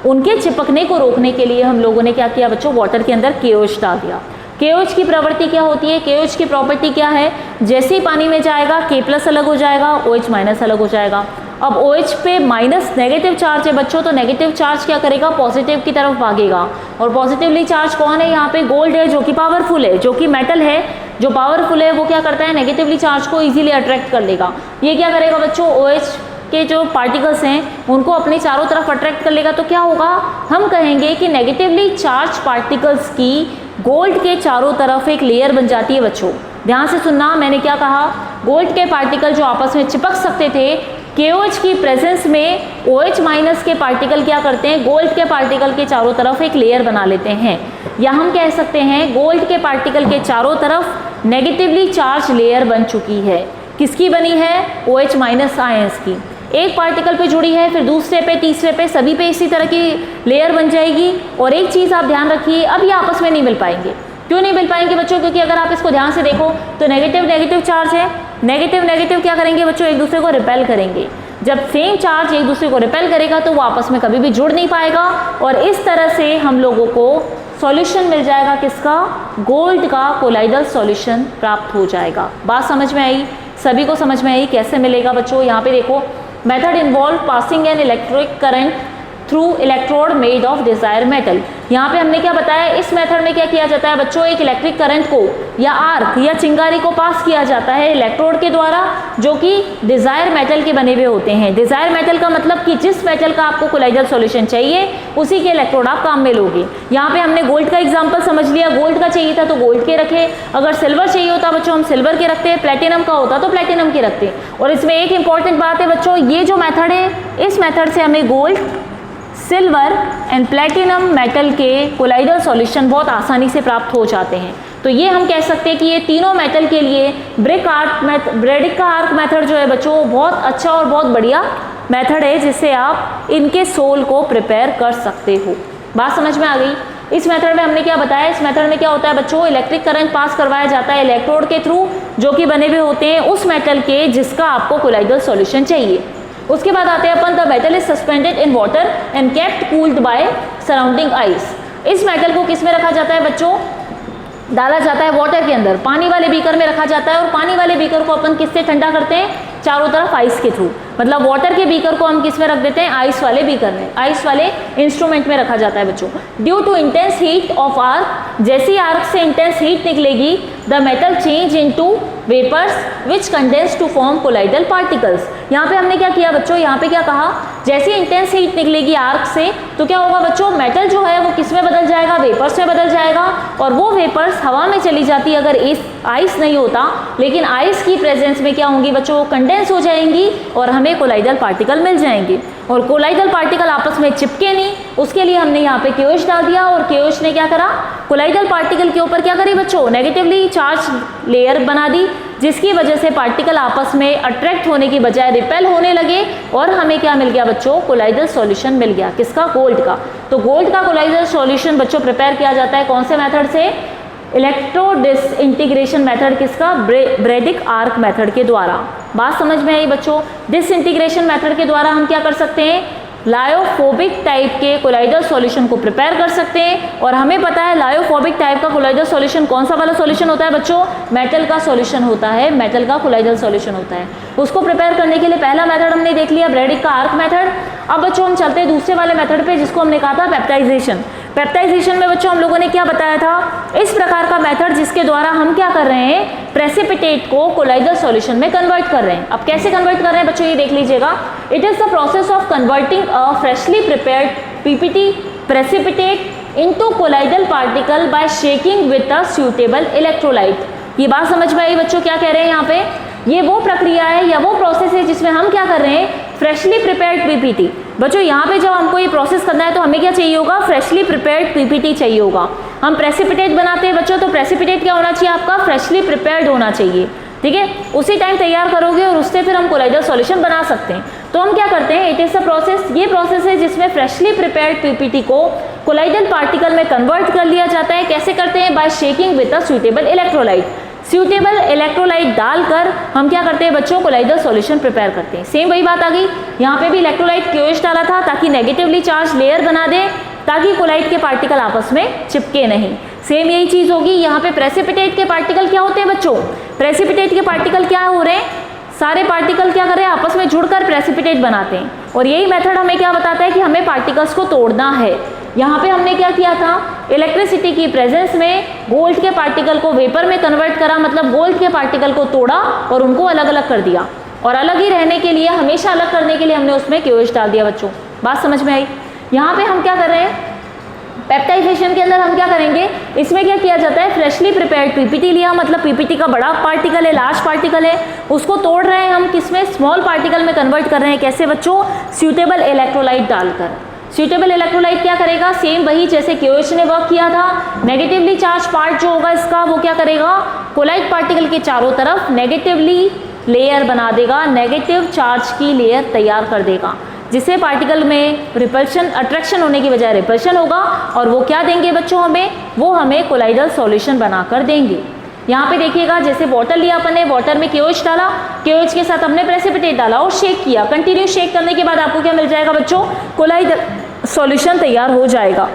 उनके चिपकने को रोकने के लिए हम लोगों ने क्या किया बच्चों? वाटर के अंदर KOH डाल दिया। KOH की प्रवृत्ति क्या होती है? KOH की प्रॉपर्टी क्या है? जैसे ही पानी में जाएगा K प्लस अलग हो जाएगा, OH माइनस अलग हो जाएगा। अब OH पे माइनस नेगेटिव चार्ज है बच्चों, तो नेगेटिव चार्ज क्या करेगा? पॉजिटिव की तरफ भागेगा। और पॉजिटिवली चार्ज कौन है? यहाँ पे गोल्ड है, जो कि पावरफुल है, जो कि मेटल है, जो पावरफुल है, वो क्या करता है? नेगेटिवली चार्ज को इजीली अट्रैक्ट कर लेगा। ये क्या करेगा बच्चों? OH के जो पार्टिकल्स हैं उनको अपने चारों तरफ अट्रैक्ट कर लेगा। तो क्या होगा, हम कहेंगे कि नेगेटिवली चार्ज पार्टिकल्स की गोल्ड के चारों तरफ एक लेयर बन जाती है। बच्चों ध्यान से सुनना, मैंने क्या कहा? गोल्ड के पार्टिकल जो आपस में चिपक सकते थे, KOH की प्रेजेंस में OH माइनस के पार्टिकल क्या करते हैं? गोल्ड के पार्टिकल के चारों तरफ एक लेयर बना लेते हैं। या हम कह सकते हैं गोल्ड के पार्टिकल के चारों तरफ नेगेटिवली चार्ज लेयर बन चुकी है। किसकी बनी है? OH माइनस आयंस की। एक पार्टिकल पे जुड़ी है, फिर दूसरे पे, तीसरे पे, सभी पे इसी तरह की लेयर बन जाएगी। और एक चीज़ आप ध्यान रखिए, अब ये आपस में नहीं मिल पाएंगे। क्यों नहीं मिल पाएंगे बच्चों? क्योंकि अगर आप इसको ध्यान से देखो तो नेगेटिव नेगेटिव चार्ज है, नेगेटिव नेगेटिव क्या करेंगे बच्चों? एक दूसरे को रिपेल करेंगे। जब सेम चार्ज एक दूसरे को रिपेल करेगा तो वो आपस में कभी भी जुड़ नहीं पाएगा, और इस तरह से हम लोगों को सॉल्यूशन मिल जाएगा। किसका? गोल्ड का कोलाइडल सॉल्यूशन प्राप्त हो जाएगा। बात समझ में आई? सभी को समझ में आई? कैसे मिलेगा बच्चों? यहाँ पे देखो, method involve passing an electric current through electrode made of desire metal. यहाँ पे हमने क्या बताया, इस मेथड में क्या किया जाता है बच्चों, एक इलेक्ट्रिक करंट को या आर्क या चिंगारी को पास किया जाता है इलेक्ट्रोड के द्वारा, जो कि डिजायर मेटल के बने हुए होते हैं। डिजायर मेटल का मतलब कि जिस मेटल का आपको कोलाइडल सॉल्यूशन चाहिए उसी के इलेक्ट्रोड आप काम में लोगे। यहाँ पे हमने गोल्ड का एग्जाम्पल समझ लिया, गोल्ड का चाहिए था तो गोल्ड के रखे, अगर सिल्वर चाहिए होता बच्चों हम सिल्वर के रखते, प्लेटिनम का होता तो प्लेटिनम के रखते। और इसमें एक इंपॉर्टेंट बात है बच्चों, ये जो मेथड है, इस मेथड से हमें gold, silver and platinum metal के कोलाइडल सॉल्यूशन बहुत आसानी से प्राप्त हो जाते हैं। तो ये हम कह सकते हैं कि ये तीनों मेटल के लिए ब्रेडिक का आर्क मेथड जो है बच्चों बहुत अच्छा और बहुत बढ़िया मेथड है, जिससे आप इनके सोल को प्रिपेयर कर सकते हो। बात समझ में आ गई। इस मेथड में हमने क्या बताया, इस मेथड में क्या होता है बच्चों, इलेक्ट्रिक करंट पास करवाया जाता है इलेक्ट्रोड के थ्रू, जो कि बने हुए होते हैं उस मेटल के जिसका आपको कोलाइडल सॉल्यूशन चाहिए। उसके बाद आते हैं अपन, the metal is suspended in water and kept cooled by surrounding ice. इस मेटल को किस में रखा जाता है बच्चों, डाला जाता है वाटर के अंदर, पानी वाले बीकर में रखा जाता है। और पानी वाले बीकर को अपन किससे ठंडा करते हैं, चारों तरफ आइस के थ्रू। मतलब वाटर के बीकर को हम किस में रख देते हैं, आइस वाले बीकर में, आइस वाले इंस्ट्रूमेंट में रखा जाता है बच्चों। Due to intense heat of arc, जैसी आर्क से इंटेंस हीट निकलेगी, the metal change into vapours which condense to form colloidal particles. यहाँ पे हमने क्या किया बच्चों, यहाँ पे क्या कहा, जैसी इंटेंस हीट निकलेगी आर्क से तो क्या होगा बच्चों, मेटल जो है वो किस में बदल जाएगा, वेपर्स में बदल जाएगा। और वो वेपर्स हवा में चली जाती अगर आइस नहीं होता, लेकिन आइस की प्रेजेंस में क्या होंगी बच्चों, कंडेंस हो जाएंगी और हमें कोलाइडल पार्टिकल मिल जाएंगे। और कोलाइडल पार्टिकल आपस में चिपके नहीं, उसके लिए हमने यहाँ पे KOH डाल दिया। और KOH ने क्या करा, कोलाइडल पार्टिकल के ऊपर क्या करी बच्चों, नेगेटिवली चार्ज लेयर बना दी, जिसकी वजह से पार्टिकल आपस में अट्रैक्ट होने की बजाय रिपेल होने लगे और हमें क्या मिल गया बच्चों, कोलाइडल सॉल्यूशन मिल गया। किसका, गोल्ड का। तो गोल्ड का कोलाइडल सॉल्यूशन बच्चों प्रिपेयर किया जाता है कौन से मेथड से, इलेक्ट्रो डिसइंटीग्रेशन मेथड, किसका, ब्रेडिक आर्क मेथड के द्वारा। बात समझ में आई बच्चों। डिसइंटीग्रेशन मेथड के द्वारा हम क्या कर सकते हैं, लायोफोबिक टाइप के कोलाइडल सॉल्यूशन को प्रिपेयर कर सकते हैं। और हमें पता है लायोफोबिक टाइप का कोलाइडल सॉल्यूशन कौन सा वाला सॉल्यूशन होता है बच्चों, मेटल का सॉल्यूशन होता है, मेटल का कोलाइडल सॉल्यूशन होता है। उसको प्रिपेयर करने के लिए पहला मेथड हमने देख लिया, ब्रेडिक का आर्क मेथड। अब बच्चों हम चलते हैं दूसरे वाले मेथड पे, जिसको हमने कहा था पेप्टाइजेशन। पेप्टाइजेशन में बच्चों हम लोगों ने क्या बताया था, इस प्रकार का मेथड जिसके द्वारा हम क्या कर रहे हैं, प्रेसिपिटेट को कोलाइडल सॉल्यूशन में कन्वर्ट कर रहे हैं। अब कैसे कन्वर्ट कर रहे हैं बच्चों, ये देख लीजिएगा। It is the process of converting a freshly prepared PPT precipitate into colloidal particle by shaking with a suitable electrolyte. ये बात समझ में आई बच्चों, क्या कह रहे हैं यहाँ पे, ये वो प्रक्रिया है या वो प्रोसेस है जिसमें हम क्या कर रहे हैं, फ्रेशली प्रिपेयर्ड PPT। बच्चों यहाँ पे जब हमको ये प्रोसेस करना है तो हमें क्या चाहिए होगा, फ्रेशली प्रिपेयर्ड PPT चाहिए होगा। हम प्रेसिपिटेट बनाते हैं बच्चों, तो प्रेसिपिटेट क्या होना चाहिए आपका, फ्रेशली प्रिपेयर्ड होना चाहिए। ठीक है, उसी टाइम तैयार करोगे और उससे फिर हम कोलाइडल सॉल्यूशन बना सकते हैं। तो हम क्या करते हैं, इट इज द प्रोसेस, ये प्रोसेस है जिसमें फ्रेशली प्रिपेयर्ड PPT को कोलाइडल पार्टिकल में कन्वर्ट कर लिया जाता है। कैसे करते हैं, by shaking with a suitable electrolyte. Suitable electrolyte डालकर हम क्या करते हैं बच्चों, कोलाइडल सॉल्यूशन प्रिपेयर करते हैं। सेम वही बात आ गई, यहाँ पे भी इलेक्ट्रोलाइट KOH डाला था ताकि नेगेटिवली चार्ज लेयर बना दे, ताकि कोलाइड के पार्टिकल आपस में चिपके नहीं। सेम यही चीज होगी यहाँ पे। प्रेसिपिटेट के पार्टिकल क्या होते हैं बच्चों, प्रेसिपिटेट के पार्टिकल क्या हो रहे हैं, सारे पार्टिकल क्या कर रहे हैं, आपस में जुड़कर प्रेसिपिटेट बनाते हैं। और यही मेथड हमें क्या बताता है कि हमें पार्टिकल्स को तोड़ना है। यहाँ पे हमने क्या किया था, इलेक्ट्रिसिटी की प्रेजेंस में गोल्ड के पार्टिकल को वेपर में कन्वर्ट करा, मतलब गोल्ड के पार्टिकल को तोड़ा और उनको अलग अलग कर दिया। और अलग ही रहने के लिए, हमेशा अलग करने के लिए हमने उसमें KOH डाल दिया बच्चों। बात समझ में आई। यहाँ पे हम क्या कर रहे हैं, पेप्टाइजेशन के अंदर हम क्या करेंगे, इसमें क्या किया जाता है, फ्रेशली प्रिपेयर्ड PPT लिया, मतलब PPT का बड़ा पार्टिकल है, लार्ज पार्टिकल है, उसको तोड़ रहे हैं हम किसमें, स्मॉल पार्टिकल में कन्वर्ट कर रहे हैं। कैसे बच्चों, सूटेबल इलेक्ट्रोलाइट डालकर। सूटेबल इलेक्ट्रोलाइट क्या करेगा, सेम वही जैसे KOH ने वर्क किया था, नेगेटिवली चार्ज पार्ट जो होगा इसका वो क्या करेगा, कोलाइड पार्टिकल के चारों तरफ नेगेटिवली लेयर बना देगा, नेगेटिव चार्ज की लेयर तैयार कर देगा, जिससे पार्टिकल में रिपल्शन, अट्रैक्शन होने की बजाय रिपल्शन होगा। और वो क्या देंगे बच्चों हमें, वो हमें कोलाइडल सॉल्यूशन बनाकर देंगे। यहाँ पे देखिएगा, जैसे वाटर लिया अपन ने, वाटर में KOH डाला, KOH के साथ हमने प्रेसिपिटेट डाला और शेक किया। कंटिन्यू शेक करने के बाद आपको क्या मिल जाएगा बच्चों, कोलाइडल सॉल्यूशन तैयार हो जाएगा।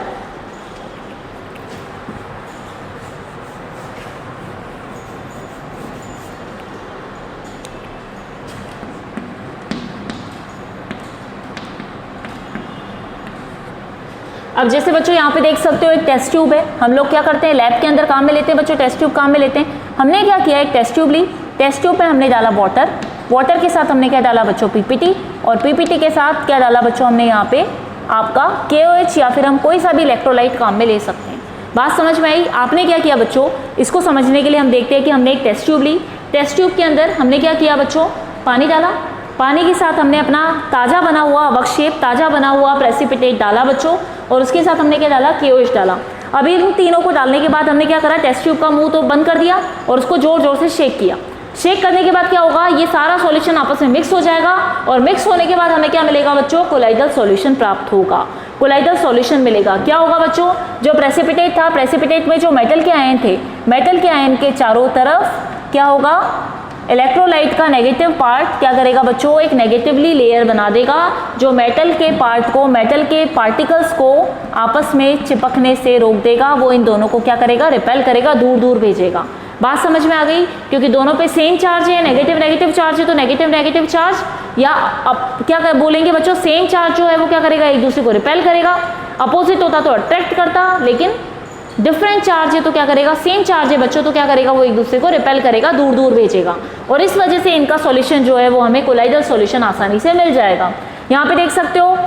अब जैसे बच्चों यहाँ पे देख सकते हो एक टेस्ट ट्यूब है, हम लोग क्या करते हैं लैब के अंदर काम में लेते हैं बच्चों, टेस्ट ट्यूब काम में लेते हैं। हमने क्या किया, एक टेस्ट ट्यूब ली, टेस्ट ट्यूब पे हमने डाला वाटर, वाटर के साथ हमने क्या डाला बच्चों, पीपीटी, और पीपीटी के साथ क्या डाला बच्चों हमने यहाँ पे आपका KOH या फिर हम कोई सा भी इलेक्ट्रोलाइट काम में ले सकते हैं। बात समझ में आई? आपने क्या किया बच्चों, इसको समझने के लिए हम देखते हैं कि हमने एक टेस्ट ट्यूब ली, टेस्ट ट्यूब के अंदर हमने क्या किया बच्चों, पानी डाला, पानी के साथ हमने अपना ताज़ा बना हुआ अवक्षेप, ताज़ा बना हुआ प्रेसिपिटेट डाला बच्चों, और उसके साथ हमने क्या डाला, KOH डाला। अभी इन तीनों को डालने के बाद हमने क्या करा, टेस्ट ट्यूब का मुंह तो बंद कर दिया और उसको जोर जोर से शेक किया। शेक करने के बाद क्या होगा, ये सारा सॉल्यूशन आपस में मिक्स हो जाएगा, और मिक्स होने के बाद हमें क्या मिलेगा बच्चों, कोलाइडल सॉल्यूशन प्राप्त होगा, कोलाइडल सॉल्यूशन मिलेगा। क्या होगा बच्चों, जो प्रेसिपिटेट था, प्रेसिपिटेट में जो मेटल के आयन थे, मेटल के आयन के चारों तरफ क्या होगा, इलेक्ट्रोलाइट का नेगेटिव पार्ट क्या करेगा बच्चों, एक नेगेटिवली लेयर बना देगा, जो मेटल के पार्ट को, मेटल के पार्टिकल्स को आपस में चिपकने से रोक देगा, वो इन दोनों को क्या करेगा, रिपेल करेगा, दूर दूर भेजेगा। बात समझ में आ गई? क्योंकि दोनों पे सेम चार्ज है, नेगेटिव नेगेटिव चार्ज है, तो नेगेटिव नेगेटिव चार्ज, या अब क्या बोलेंगे बच्चों, सेम चार्ज जो है वो क्या करेगा, एक दूसरे को रिपेल करेगा, अपोजिट होता तो अट्रैक्ट करता, लेकिन डिफरेंट चार्ज है तो क्या करेगा, सेम चार्ज है बच्चों तो क्या करेगा, वो एक दूसरे को रिपेल करेगा, दूर दूर भेजेगा, और इस वजह से इनका सॉल्यूशन जो है वो हमें कोलाइडल सॉल्यूशन आसानी से मिल जाएगा। यहाँ पे देख सकते हो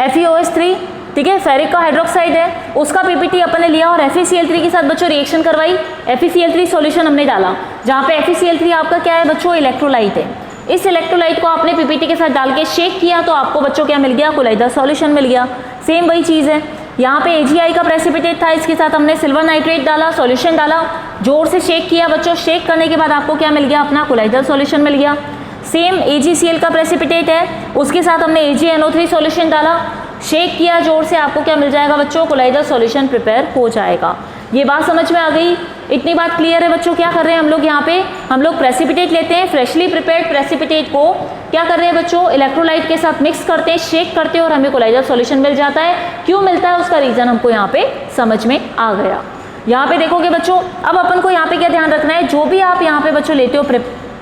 FeOH3, ठीक है, फेरिक का हाइड्रोक्साइड है, उसका पीपीटी अपन ने लिया और FeCl3 के साथ बच्चों रिएक्शन करवाई, FeCl3 सॉल्यूशन हमने डाला, जहाँ पे FeCl3 आपका क्या है बच्चों, इलेक्ट्रोलाइट है। इस इलेक्ट्रोलाइट को आपने पीपीटी के साथ डाल के शेक किया तो आपको बच्चों क्या मिल गया, कोलाइडल सॉल्यूशन मिल गया। सेम वही चीज़ है, यहाँ पे AgI का प्रेसिपिटेट था, इसके साथ हमने सिल्वर नाइट्रेट डाला, सॉल्यूशन डाला, जोर से शेक किया बच्चों, शेक करने के बाद आपको क्या मिल गया, अपना कोलाइडल सॉल्यूशन मिल गया। सेम AgCl का प्रेसिपिटेट है, उसके साथ हमने AgNO3 सॉल्यूशन डाला, शेक किया जोर से, आपको क्या मिल जाएगा बच्चों, कोलाइडल सॉल्यूशन प्रिपेयर हो जाएगा। ये बात समझ में आ गई? इतनी बात क्लियर है बच्चों? क्या कर रहे हैं हम लोग, यहाँ पे हम लोग प्रेसिपिटेट लेते हैं, फ्रेशली प्रिपेयर्ड प्रेसिपिटेट को क्या कर रहे हैं बच्चों, इलेक्ट्रोलाइट के साथ मिक्स करते हैं, शेक करते हैं, और हमें कोलाइडल सॉल्यूशन मिल जाता है। क्यों मिलता है उसका रीजन हमको यहाँ पे समझ में आ गया। यहाँ पे देखोगे बच्चों, अब अपन को यहाँ पे क्या ध्यान रखना है, जो भी आप यहाँ पे बच्चों लेते हो,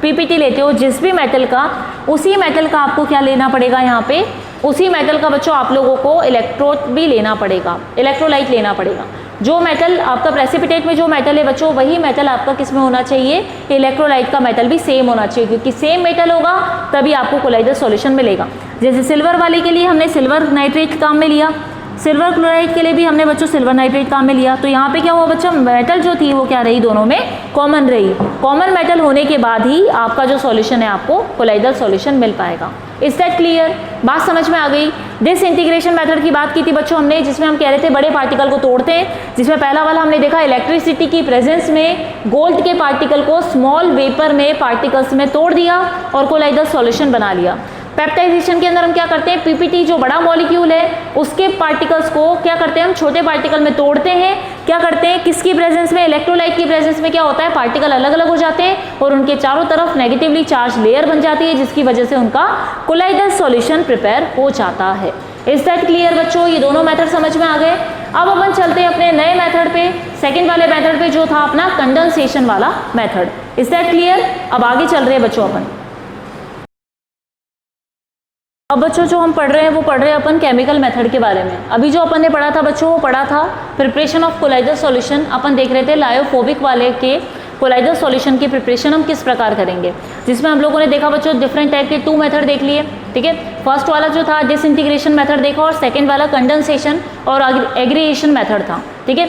पीपीटी लेते हो जिस भी मेटल का, उसी मेटल का आपको क्या लेना पड़ेगा, यहाँ पे उसी मेटल का बच्चों आप लोगों को इलेक्ट्रोड भी लेना पड़ेगा, इलेक्ट्रोलाइट लेना पड़ेगा। जो मेटल आपका प्रेसिपिटेट में जो मेटल है बच्चों, वही मेटल आपका किस में होना चाहिए, इलेक्ट्रोलाइट का मेटल भी सेम होना चाहिए, क्योंकि सेम मेटल होगा तभी आपको कोलाइडल सॉल्यूशन मिलेगा। जैसे सिल्वर वाले के लिए हमने सिल्वर नाइट्रेट काम में लिया, सिल्वर क्लोराइड के लिए भी हमने बच्चों सिल्वर नाइट्रेट काम में लिया, तो यहाँ पे क्या हुआ बच्चों, मेटल जो थी वो क्या रही, दोनों में कॉमन रही। कॉमन मेटल होने के बाद ही आपका जो सॉल्यूशन है आपको कोलाइडल सॉल्यूशन मिल पाएगा। Is that clear? बात समझ में आ गई? डिसइंटीग्रेशन मेथड की बात की थी बच्चों हमने, जिसमें हम कह रहे थे बड़े पार्टिकल को तोड़ते हैं, जिसमें पहला वाला हमने देखा इलेक्ट्रिसिटी की प्रेजेंस में गोल्ड के पार्टिकल को स्मॉल वेपर में पार्टिकल्स में तोड़ दिया और कोलाइडल सॉल्यूशन बना लिया। पेप्टाइजेशन के अंदर हम क्या करते हैं, पीपीटी जो बड़ा मॉलिक्यूल है उसके पार्टिकल्स को क्या करते हैं, हम छोटे पार्टिकल में तोड़ते हैं। क्या करते हैं, किसकी प्रेजेंस में, इलेक्ट्रोलाइट की प्रेजेंस में क्या होता है, पार्टिकल अलग अलग हो जाते हैं और उनके चारों तरफ नेगेटिवली चार्ज लेयर बन जाती है, जिसकी वजह से उनका कोलाइडल सॉल्यूशन प्रिपेयर हो जाता है। इज दैट क्लियर बच्चों? ये दोनों मेथड समझ में आ गए। अब अपन चलते हैं अपने नए मेथड पे, सेकेंड वाले मेथड पे जो था अपना कंडेंसेशन वाला मेथड। Is that clear? अब आगे चल रहे हैं बच्चों अपन। अब बच्चों जो हम पढ़ रहे हैं वो पढ़ रहे हैं अपन केमिकल मेथड के बारे में। अभी जो अपन ने पढ़ा था बच्चों वो पढ़ा था प्रिपरेशन ऑफ कोलाइडल सॉल्यूशन। अपन देख रहे थे लायोफोबिक वाले के कोलाइडल सॉल्यूशन की प्रिपरेशन हम किस प्रकार करेंगे, जिसमें हम लोगों ने देखा बच्चों डिफरेंट टाइप के 2 मेथड देख लिए। ठीक है, फर्स्ट वाला जो था डिसइंटीग्रेशन मेथड देखा और सेकेंड वाला कंडेंसेशन और एग्रीगेशन मेथड था। ठीक है,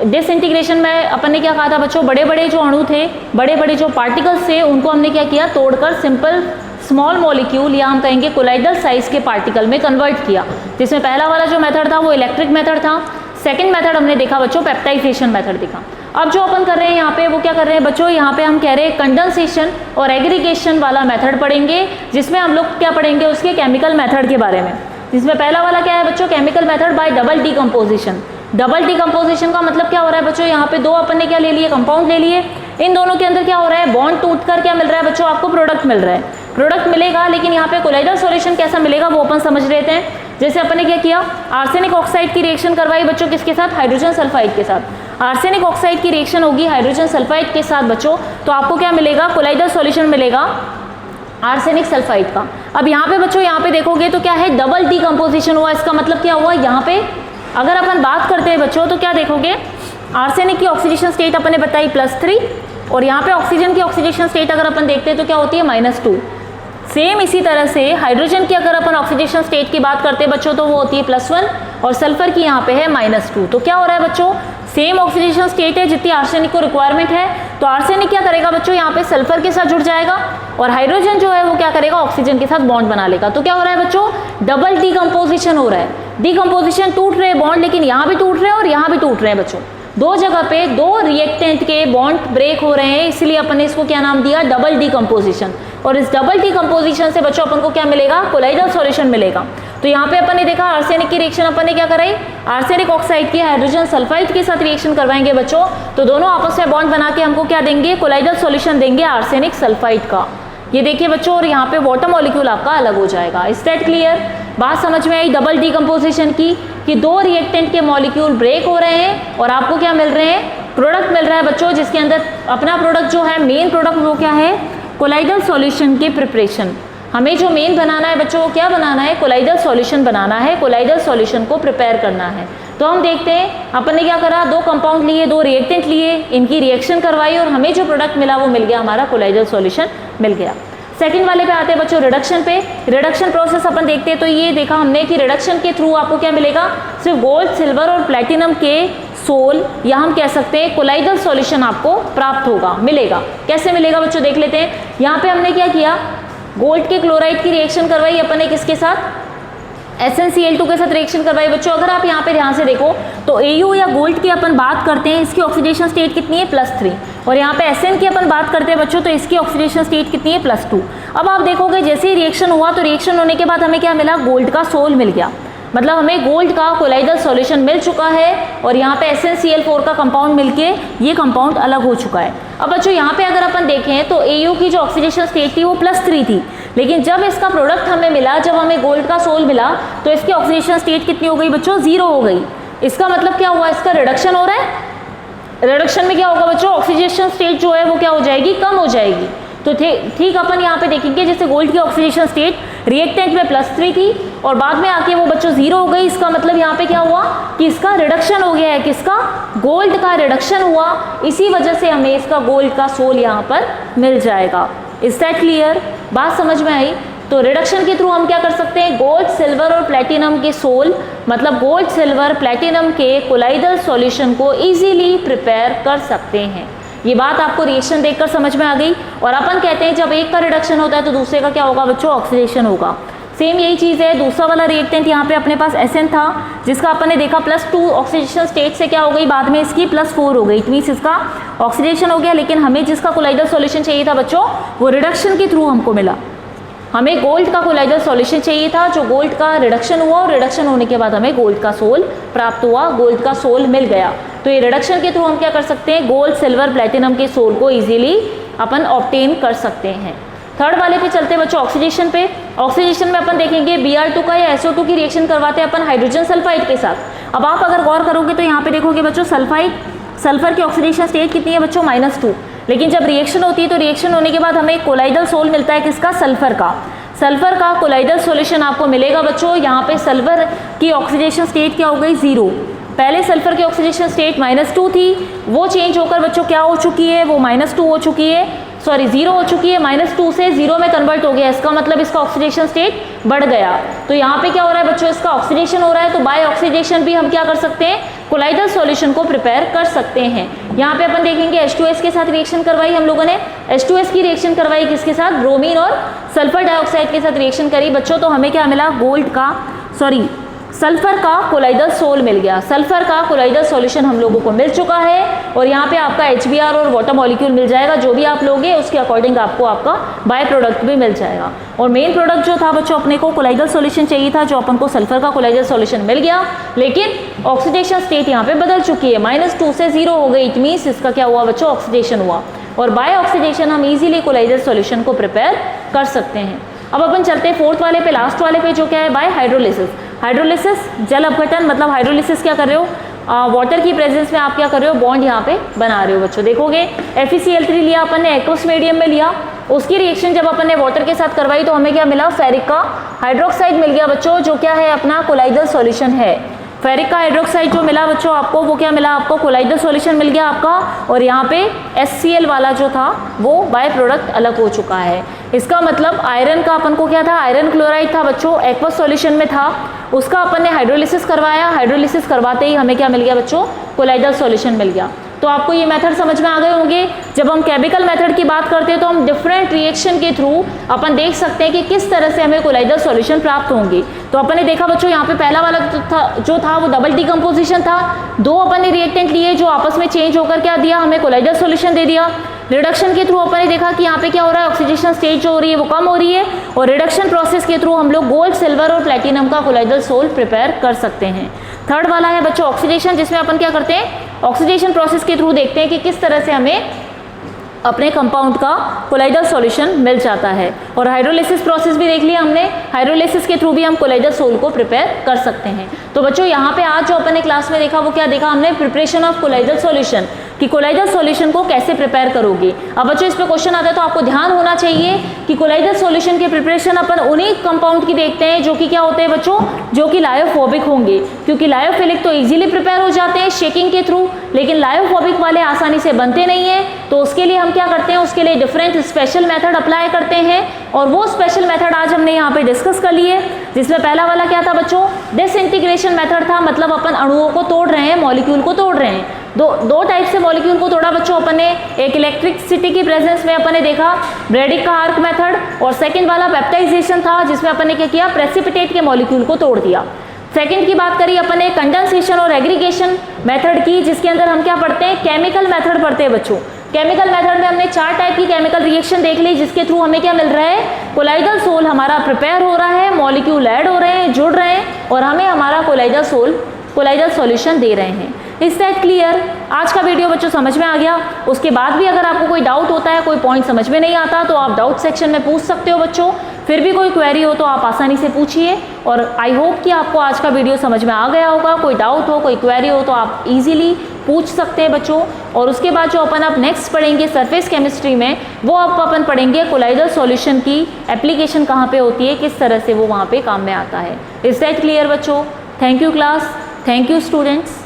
डिसइंटीग्रेशन में अपन ने क्या कहा था बच्चों, बड़े बड़े जो अणु थे, बड़े बड़े जो पार्टिकल्स थे उनको हमने क्या किया, तोड़कर सिंपल स्मॉल मॉलिक्यूल या हम कहेंगे कोलाइडल साइज के पार्टिकल में कन्वर्ट किया। जिसमें पहला वाला जो मेथड था वो इलेक्ट्रिक मेथड था। सेकंड मेथड हमने देखा बच्चों पेप्टाइजेशन मेथड देखा। अब जो अपन कर रहे हैं यहाँ पे वो क्या कर रहे हैं बच्चों, यहाँ पे हम कह रहे हैं कंडेंसेशन और एग्रीगेशन वाला मेथड पढ़ेंगे, जिसमें हम लोग क्या पढ़ेंगे उसके केमिकल मेथड के बारे में। जिसमें पहला वाला क्या है बच्चों, chemical method by double decomposition. Double decomposition का मतलब क्या हो रहा है बच्चों, यहाँ पे 2 अपन ने क्या ले लिए, कंपाउंड ले लिए। इन दोनों के अंदर क्या हो रहा है, बॉन्ड टूटकर क्या मिल रहा है बच्चों, आपको प्रोडक्ट मिल रहा है। प्रोडक्ट मिलेगा, लेकिन यहाँ पे कोलाइडल सॉल्यूशन कैसा मिलेगा वो अपन समझ लेते हैं। जैसे अपन ने क्या किया, आर्सेनिक ऑक्साइड की रिएक्शन करवाई बच्चों किसके साथ, हाइड्रोजन सल्फाइड के साथ। आर्सेनिक ऑक्साइड की रिएक्शन होगी हाइड्रोजन सल्फाइड के साथ बच्चों, तो आपको क्या मिलेगा, कोलाइडल सॉल्यूशन मिलेगा आर्सेनिक सल्फाइड का। अब यहाँ पे बच्चों यहाँ पे देखोगे तो क्या है, डबल डीकम्पोजिशन हुआ। इसका मतलब क्या हुआ, यहाँ पे अगर अपन बात करते हैं बच्चों तो क्या देखोगे, आर्सेनिक की ऑक्सीडेशन स्टेट अपन ने बताई +3 और यहाँ पे ऑक्सीजन की ऑक्सीडेशन स्टेट अगर अपन देखते हैं तो क्या होती है -2। सेम इसी तरह से हाइड्रोजन की अगर अपन ऑक्सीडेशन स्टेट की बात करते हैं बच्चों तो वो होती है +1 और सल्फर की यहाँ पे है -2। तो क्या हो रहा है बच्चों, सेम ऑक्सीडेशन स्टेट है जितनी आर्सेनिक को रिक्वायरमेंट है, तो आर्सेनिक क्या करेगा बच्चों, यहाँ पे सल्फर के साथ जुड़ जाएगा और हाइड्रोजन जो है वो क्या करेगा, ऑक्सीजन के साथ बॉन्ड बना लेगा। तो क्या हो रहा है बच्चों, डबल डीकम्पोजिशन हो रहा है। डीकम्पोजिशन टूट रहे हैं बॉन्ड, लेकिन यहाँ भी टूट रहे हैं और यहाँ भी टूट रहे हैं बच्चों। दो जगह पे दो रिएक्टेंट के बॉन्ड ब्रेक हो रहे हैं, इसलिए अपन ने इसको क्या नाम दिया, डबल डीकम्पोजिशन। और इस डबल डीकम्पोजिशन से बच्चों अपन को क्या मिलेगा, कोलाइडल सॉल्यूशन मिलेगा। तो यहाँ पे अपन ने देखा आर्सेनिक की रिएक्शन अपन ने क्या कराई, आर्सेनिक ऑक्साइड की हाइड्रोजन सल्फाइड के साथ रिएक्शन करवाएंगे बच्चों, तो दोनों आपस में बॉन्ड बना के हमको क्या देंगे, कोलाइडल सॉल्यूशन देंगे आर्सेनिक सल्फाइड का। ये देखिए बच्चों, और यहाँ पे वाटर मॉलिक्यूल आपका अलग हो जाएगा। Is that clear? बात समझ में आई डबल डीकम्पोजिशन की, कि दो रिएक्टेंट के मॉलिक्यूल ब्रेक हो रहे हैं और आपको क्या मिल रहे हैं, प्रोडक्ट मिल रहा है बच्चों, जिसके अंदर अपना प्रोडक्ट जो है, मेन प्रोडक्ट वो क्या है, कोलाइडल सॉल्यूशन के प्रिपरेशन। हमें जो मेन बनाना है बच्चों, क्या बनाना है, कोलाइडल सॉल्यूशन बनाना है, कोलाइडल सॉल्यूशन को प्रिपेयर करना है। तो हम देखते हैं अपन ने क्या करा, दो कंपाउंड लिए, दो रिएक्टेंट लिए, इनकी रिएक्शन करवाई और हमें जो प्रोडक्ट मिला वो मिल गया, हमारा कोलाइडल सॉल्यूशन मिल गया। सेकंड वाले पे आते हैं बच्चों, रिडक्शन पे। रिडक्शन प्रोसेस अपन देखते हैं तो ये देखा हमने कि रिडक्शन के थ्रू आपको क्या मिलेगा, सिर्फ गोल्ड, सिल्वर और प्लैटिनम के सोल, या हम कह सकते हैं कोलाइडल सॉल्यूशन आपको प्राप्त होगा, मिलेगा। कैसे मिलेगा बच्चों, देख लेते हैं। यहाँ पे हमने क्या किया, गोल्ड के क्लोराइड की रिएक्शन करवाई अपन ने किसके साथ, SnCl2 के साथ रिएक्शन करवाई बच्चों। अगर आप यहाँ पे ध्यान से देखो तो Au या गोल्ड की अपन बात करते हैं, इसकी ऑक्सीडेशन स्टेट कितनी है, +3, और यहाँ पे Sn की अपन बात करते हैं बच्चों तो इसकी ऑक्सीडेशन स्टेट कितनी है, +2। अब आप देखोगे जैसे ही रिएक्शन हुआ तो रिएक्शन होने के बाद हमें क्या मिला, गोल्ड का सोल मिल गया, मतलब हमें गोल्ड का कोलाइडल सॉल्यूशन मिल चुका है और यहाँ पे SnCl4 का कंपाउंड मिलके ये कंपाउंड अलग हो चुका है। अब बच्चों यहाँ पे अगर अपन देखें तो Au की जो ऑक्सीडेशन स्टेट थी वो +3 थी, लेकिन जब इसका प्रोडक्ट हमें मिला, जब हमें गोल्ड का सोल मिला तो इसकी ऑक्सीडेशन स्टेट कितनी हो गई बच्चों, 0 हो गई। इसका मतलब क्या हुआ, इसका रिडक्शन हो रहा है। रिडक्शन में क्या होगा बच्चों, ऑक्सीडेशन स्टेट जो है वो क्या हो जाएगी, कम हो जाएगी। तो ठीक अपन यहाँ पे देखेंगे जैसे गोल्ड की ऑक्सीडेशन स्टेट रिएक्टेंट में +3 थी और बाद में आके वो बच्चों 0 हो गई। इसका मतलब यहाँ पे क्या हुआ कि इसका रिडक्शन हो गया है, किसका, गोल्ड का रिडक्शन हुआ, इसी वजह से हमें इसका गोल्ड का सोल यहाँ पर मिल जाएगा। Is that clear? बात समझ में आई? तो रिडक्शन के थ्रू हम क्या कर सकते हैं, गोल्ड, सिल्वर और प्लैटिनम के सोल, मतलब गोल्ड, सिल्वर, प्लैटिनम के कोलाइडल सॉल्यूशन को इजीली प्रिपेयर कर सकते हैं। ये बात आपको रिएक्शन देखकर समझ में आ गई। और अपन कहते हैं जब एक का रिडक्शन होता है तो दूसरे का क्या होगा बच्चों, ऑक्सीडेशन होगा। सेम यही चीज़ है, दूसरा वाला रिएक्टेंट यहाँ पे अपने पास Sn था, जिसका अपन ने देखा +2 ऑक्सीडेशन स्टेट से क्या हो गई, बाद में इसकी +4 हो गई। इट मीन्स इसका ऑक्सीडेशन हो गया, लेकिन हमें जिसका कोलाइडल सॉल्यूशन चाहिए था बच्चों वो रिडक्शन के थ्रू हमको मिला। हमें गोल्ड का कोलाइडल सॉल्यूशन चाहिए था, जो गोल्ड का रिडक्शन हुआ और रिडक्शन होने के बाद हमें गोल्ड का सोल प्राप्त हुआ, गोल्ड का सोल मिल गया। तो ये रिडक्शन के थ्रू हम क्या कर सकते हैं, गोल्ड, सिल्वर, प्लैटिनम के सोल को इजीली अपन ऑब्टेन कर सकते हैं। थर्ड वाले पे चलते हैं बच्चों, ऑक्सीडेशन पे। ऑक्सीडेशन में अपन देखेंगे Br2 का या SO2 की रिएक्शन करवाते हैं अपन हाइड्रोजन सल्फाइड के साथ। अब आप अगर गौर करोगे तो यहाँ पे देखोगे बच्चों सल्फाइड, सल्फर की ऑक्सीडेशन स्टेट कितनी है बच्चों, -2, लेकिन जब रिएक्शन होती है तो रिएक्शन होने के बाद हमें कोलाइडल सोल मिलता है, किसका, सल्फर का। सल्फर का कोलाइडल सॉल्यूशन आपको मिलेगा बच्चों। यहाँ पे सल्फर की ऑक्सीडेशन स्टेट क्या हो गई, 0। पहले सल्फर की ऑक्सीडेशन स्टेट -2 थी, वो चेंज होकर बच्चों क्या हो चुकी है, वो -2 हो चुकी है, सॉरी 0 हो चुकी है, -2 से 0 में कन्वर्ट हो गया। इसका मतलब इसका ऑक्सीडेशन स्टेट बढ़ गया। तो यहाँ पे क्या हो रहा है बच्चों, इसका ऑक्सीडेशन हो रहा है, तो बाय ऑक्सीडेशन भी हम क्या कर सकते हैं, कोलाइडल सॉल्यूशन को प्रिपेयर कर सकते हैं। यहाँ पे अपन देखेंगे H2S के साथ रिएक्शन करवाई हम लोगों ने, H2S की रिएक्शन करवाई किसके साथ, ब्रोमीन और सल्फर डाइऑक्साइड के साथ रिएक्शन करी बच्चों, तो हमें क्या मिला, गोल्ड का, सॉरी सल्फर का कोलाइडल सोल मिल गया। सल्फर का कोलाइडल सॉल्यूशन हम लोगों को मिल चुका है और यहाँ पे आपका HBr और वाटर मॉलिक्यूल मिल जाएगा। जो भी आप लोगे उसके अकॉर्डिंग आपको आपका बाय प्रोडक्ट भी मिल जाएगा। और मेन प्रोडक्ट जो था बच्चों, अपने को कोलाइडल सॉल्यूशन चाहिए था, जो अपन को सल्फर का कोलाइडल सॉल्यूशन मिल गया, लेकिन ऑक्सीडेशन स्टेट यहाँ पे बदल चुकी है, -2 से 0 हो गई। इट मीन्स इसका क्या हुआ बच्चों, ऑक्सीडेशन हुआ। और बाय ऑक्सीडेशन हम इजीली कोलाइडल सॉल्यूशन को प्रिपेयर कर सकते हैं। अब अपन चलते हैं फोर्थ वाले पे, लास्ट वाले पे, जो क्या है, बाय हाइड्रोलिसिस। हाइड्रोलिसिस जल अपघटन, मतलब हाइड्रोलिसिस क्या कर रहे हो, वाटर की प्रेजेंस में आप क्या कर रहे हो, बॉन्ड यहाँ पे बना रहे हो बच्चों। देखोगे FeCl3 लिया अपन ने, एक्वस मीडियम में लिया, उसकी रिएक्शन जब अपन ने वाटर के साथ करवाई तो हमें क्या मिला, फेरिक का हाइड्रोक्साइड मिल गया बच्चों, जो क्या है अपना कोलाइडल सॉल्यूशन है। फेरिक का हाइड्रोक्साइड जो मिला बच्चों आपको, वो क्या मिला आपको, कोलाइडल सॉल्यूशन मिल गया आपका, और यहाँ पे HCl वाला जो था वो बाय प्रोडक्ट अलग हो चुका है। इसका मतलब आयरन का अपन को क्या था, आयरन क्लोराइड था बच्चों, एक्वस सॉल्यूशन में था, उसका अपन ने हाइड्रोलिसिस करवाया, हाइड्रोलिसिस करवाते ही हमें क्या मिल गया बच्चों, कोलाइडल सॉल्यूशन मिल गया। तो आपको ये मेथड समझ में आ गए होंगे। जब हम केमिकल मेथड की बात करते हैं तो हम डिफरेंट रिएक्शन के थ्रू अपन देख सकते हैं कि किस तरह से हमें कोलाइडल सॉल्यूशन प्राप्त होंगे। तो अपन ने देखा बच्चों यहाँ पे पहला वाला जो था वो डबल डिकम्पोजिशन था, दो अपन ने रिएक्टेंट लिए जो आपस में चेंज होकर क्या दिया, हमें कोलाइडल सॉल्यूशन दे दिया। रिडक्शन के थ्रू अपन ने देखा कि यहाँ पे क्या हो रहा है, ऑक्सीडेशन स्टेज जो हो रही है वो कम हो रही है, और रिडक्शन प्रोसेस के थ्रू हम लोग गोल्ड, सिल्वर और प्लेटिनम का कोलाइडल सोल्ट प्रिपेयर कर सकते हैं। थर्ड वाला है बच्चों ऑक्सीडेशन, जिसमें अपन क्या करते हैं, ऑक्सीडेशन प्रोसेस के थ्रू देखते हैं कि किस तरह से हमें अपने कंपाउंड का कोलाइडल सॉल्यूशन मिल जाता है। और हाइड्रोलिसिस प्रोसेस भी देख लिया हमने, हाइड्रोलिसिस के थ्रू भी हम कोलाइडल सोल्ट को प्रिपेयर कर सकते हैं। तो बच्चों यहाँ पे आज जो अपन ने क्लास में देखा वो क्या देखा हमने, प्रिपरेशन ऑफ कोलाइडल सॉल्यूशन, कि कोलाइडल सॉल्यूशन को कैसे प्रिपेयर करोगे। अब बच्चों इस पे क्वेश्चन आता है तो आपको ध्यान होना चाहिए कि कोलाइडल सॉल्यूशन की प्रिपरेशन अपन उन्हीं कंपाउंड की देखते हैं जो कि क्या होते हैं बच्चों, जो कि लायोफोबिक होंगे, क्योंकि लायोफिलिक तो इजीली प्रिपेयर हो जाते हैं शेकिंग के थ्रू, लेकिन लायोफोबिक वाले आसानी से बनते नहीं है। तो उसके लिए हम क्या करते हैं, उसके लिए डिफरेंट स्पेशल मेथड अप्लाई करते हैं, और वो स्पेशल मेथड आज हमने यहाँ पे डिस्कस कर लिए। जिसमें पहला वाला क्या था बच्चों, डिसइंटीग्रेशन मेथड था, मतलब अपन अणुओं को तोड़ रहे हैं, मॉलिक्यूल को तोड़ रहे हैं। दो टाइप से मॉलिक्यूल को तोड़ा बच्चों अपन ने, एक इलेक्ट्रिसिटी की प्रेजेंस में अपन ने देखा ब्रेडिक का आर्क मेथड, और सेकंड वाला पेप्टाइजेशन था जिसमें अपन ने क्या किया, प्रेसिपिटेट के मॉलिक्यूल को तोड़ दिया। सेकंड की बात करी अपन ने कंडेंसेशन और एग्रीगेशन मेथड की, जिसके अंदर हम क्या पढ़ते हैं, केमिकल मेथड पढ़ते हैं बच्चों। केमिकल मेथड में हमने 4 टाइप की केमिकल रिएक्शन देख ली, जिसके थ्रू हमें क्या मिल रहा है, कोलाइडल सोल हमारा प्रिपेयर हो रहा है, मॉलिक्यूल ऐड हो रहे हैं, जुड़ रहे हैं, और हमें हमारा कोलाइडल सॉल्यूशन दे रहे हैं। Is that clear? आज का वीडियो बच्चों समझ में आ गया। उसके बाद भी अगर आपको कोई डाउट होता है, कोई पॉइंट समझ में नहीं आता, तो आप डाउट सेक्शन में पूछ सकते हो बच्चों। फिर भी कोई क्वेरी हो तो आप आसानी से पूछिए, और आई होप कि आपको आज का वीडियो समझ में आ गया होगा। कोई डाउट हो, कोई क्वेरी हो तो आप इजीली पूछ सकते हैं बच्चों। और उसके बाद जो अपन आप नेक्स्ट पढ़ेंगे सरफेस केमिस्ट्री में, वो आप अपन पढ़ेंगे कोलाइडल सॉल्यूशन की एप्लीकेशन कहाँ पे होती है, किस तरह से वो वहाँ पे काम में आता है। इज दैट क्लियर बच्चों? Thank you class, thank you students.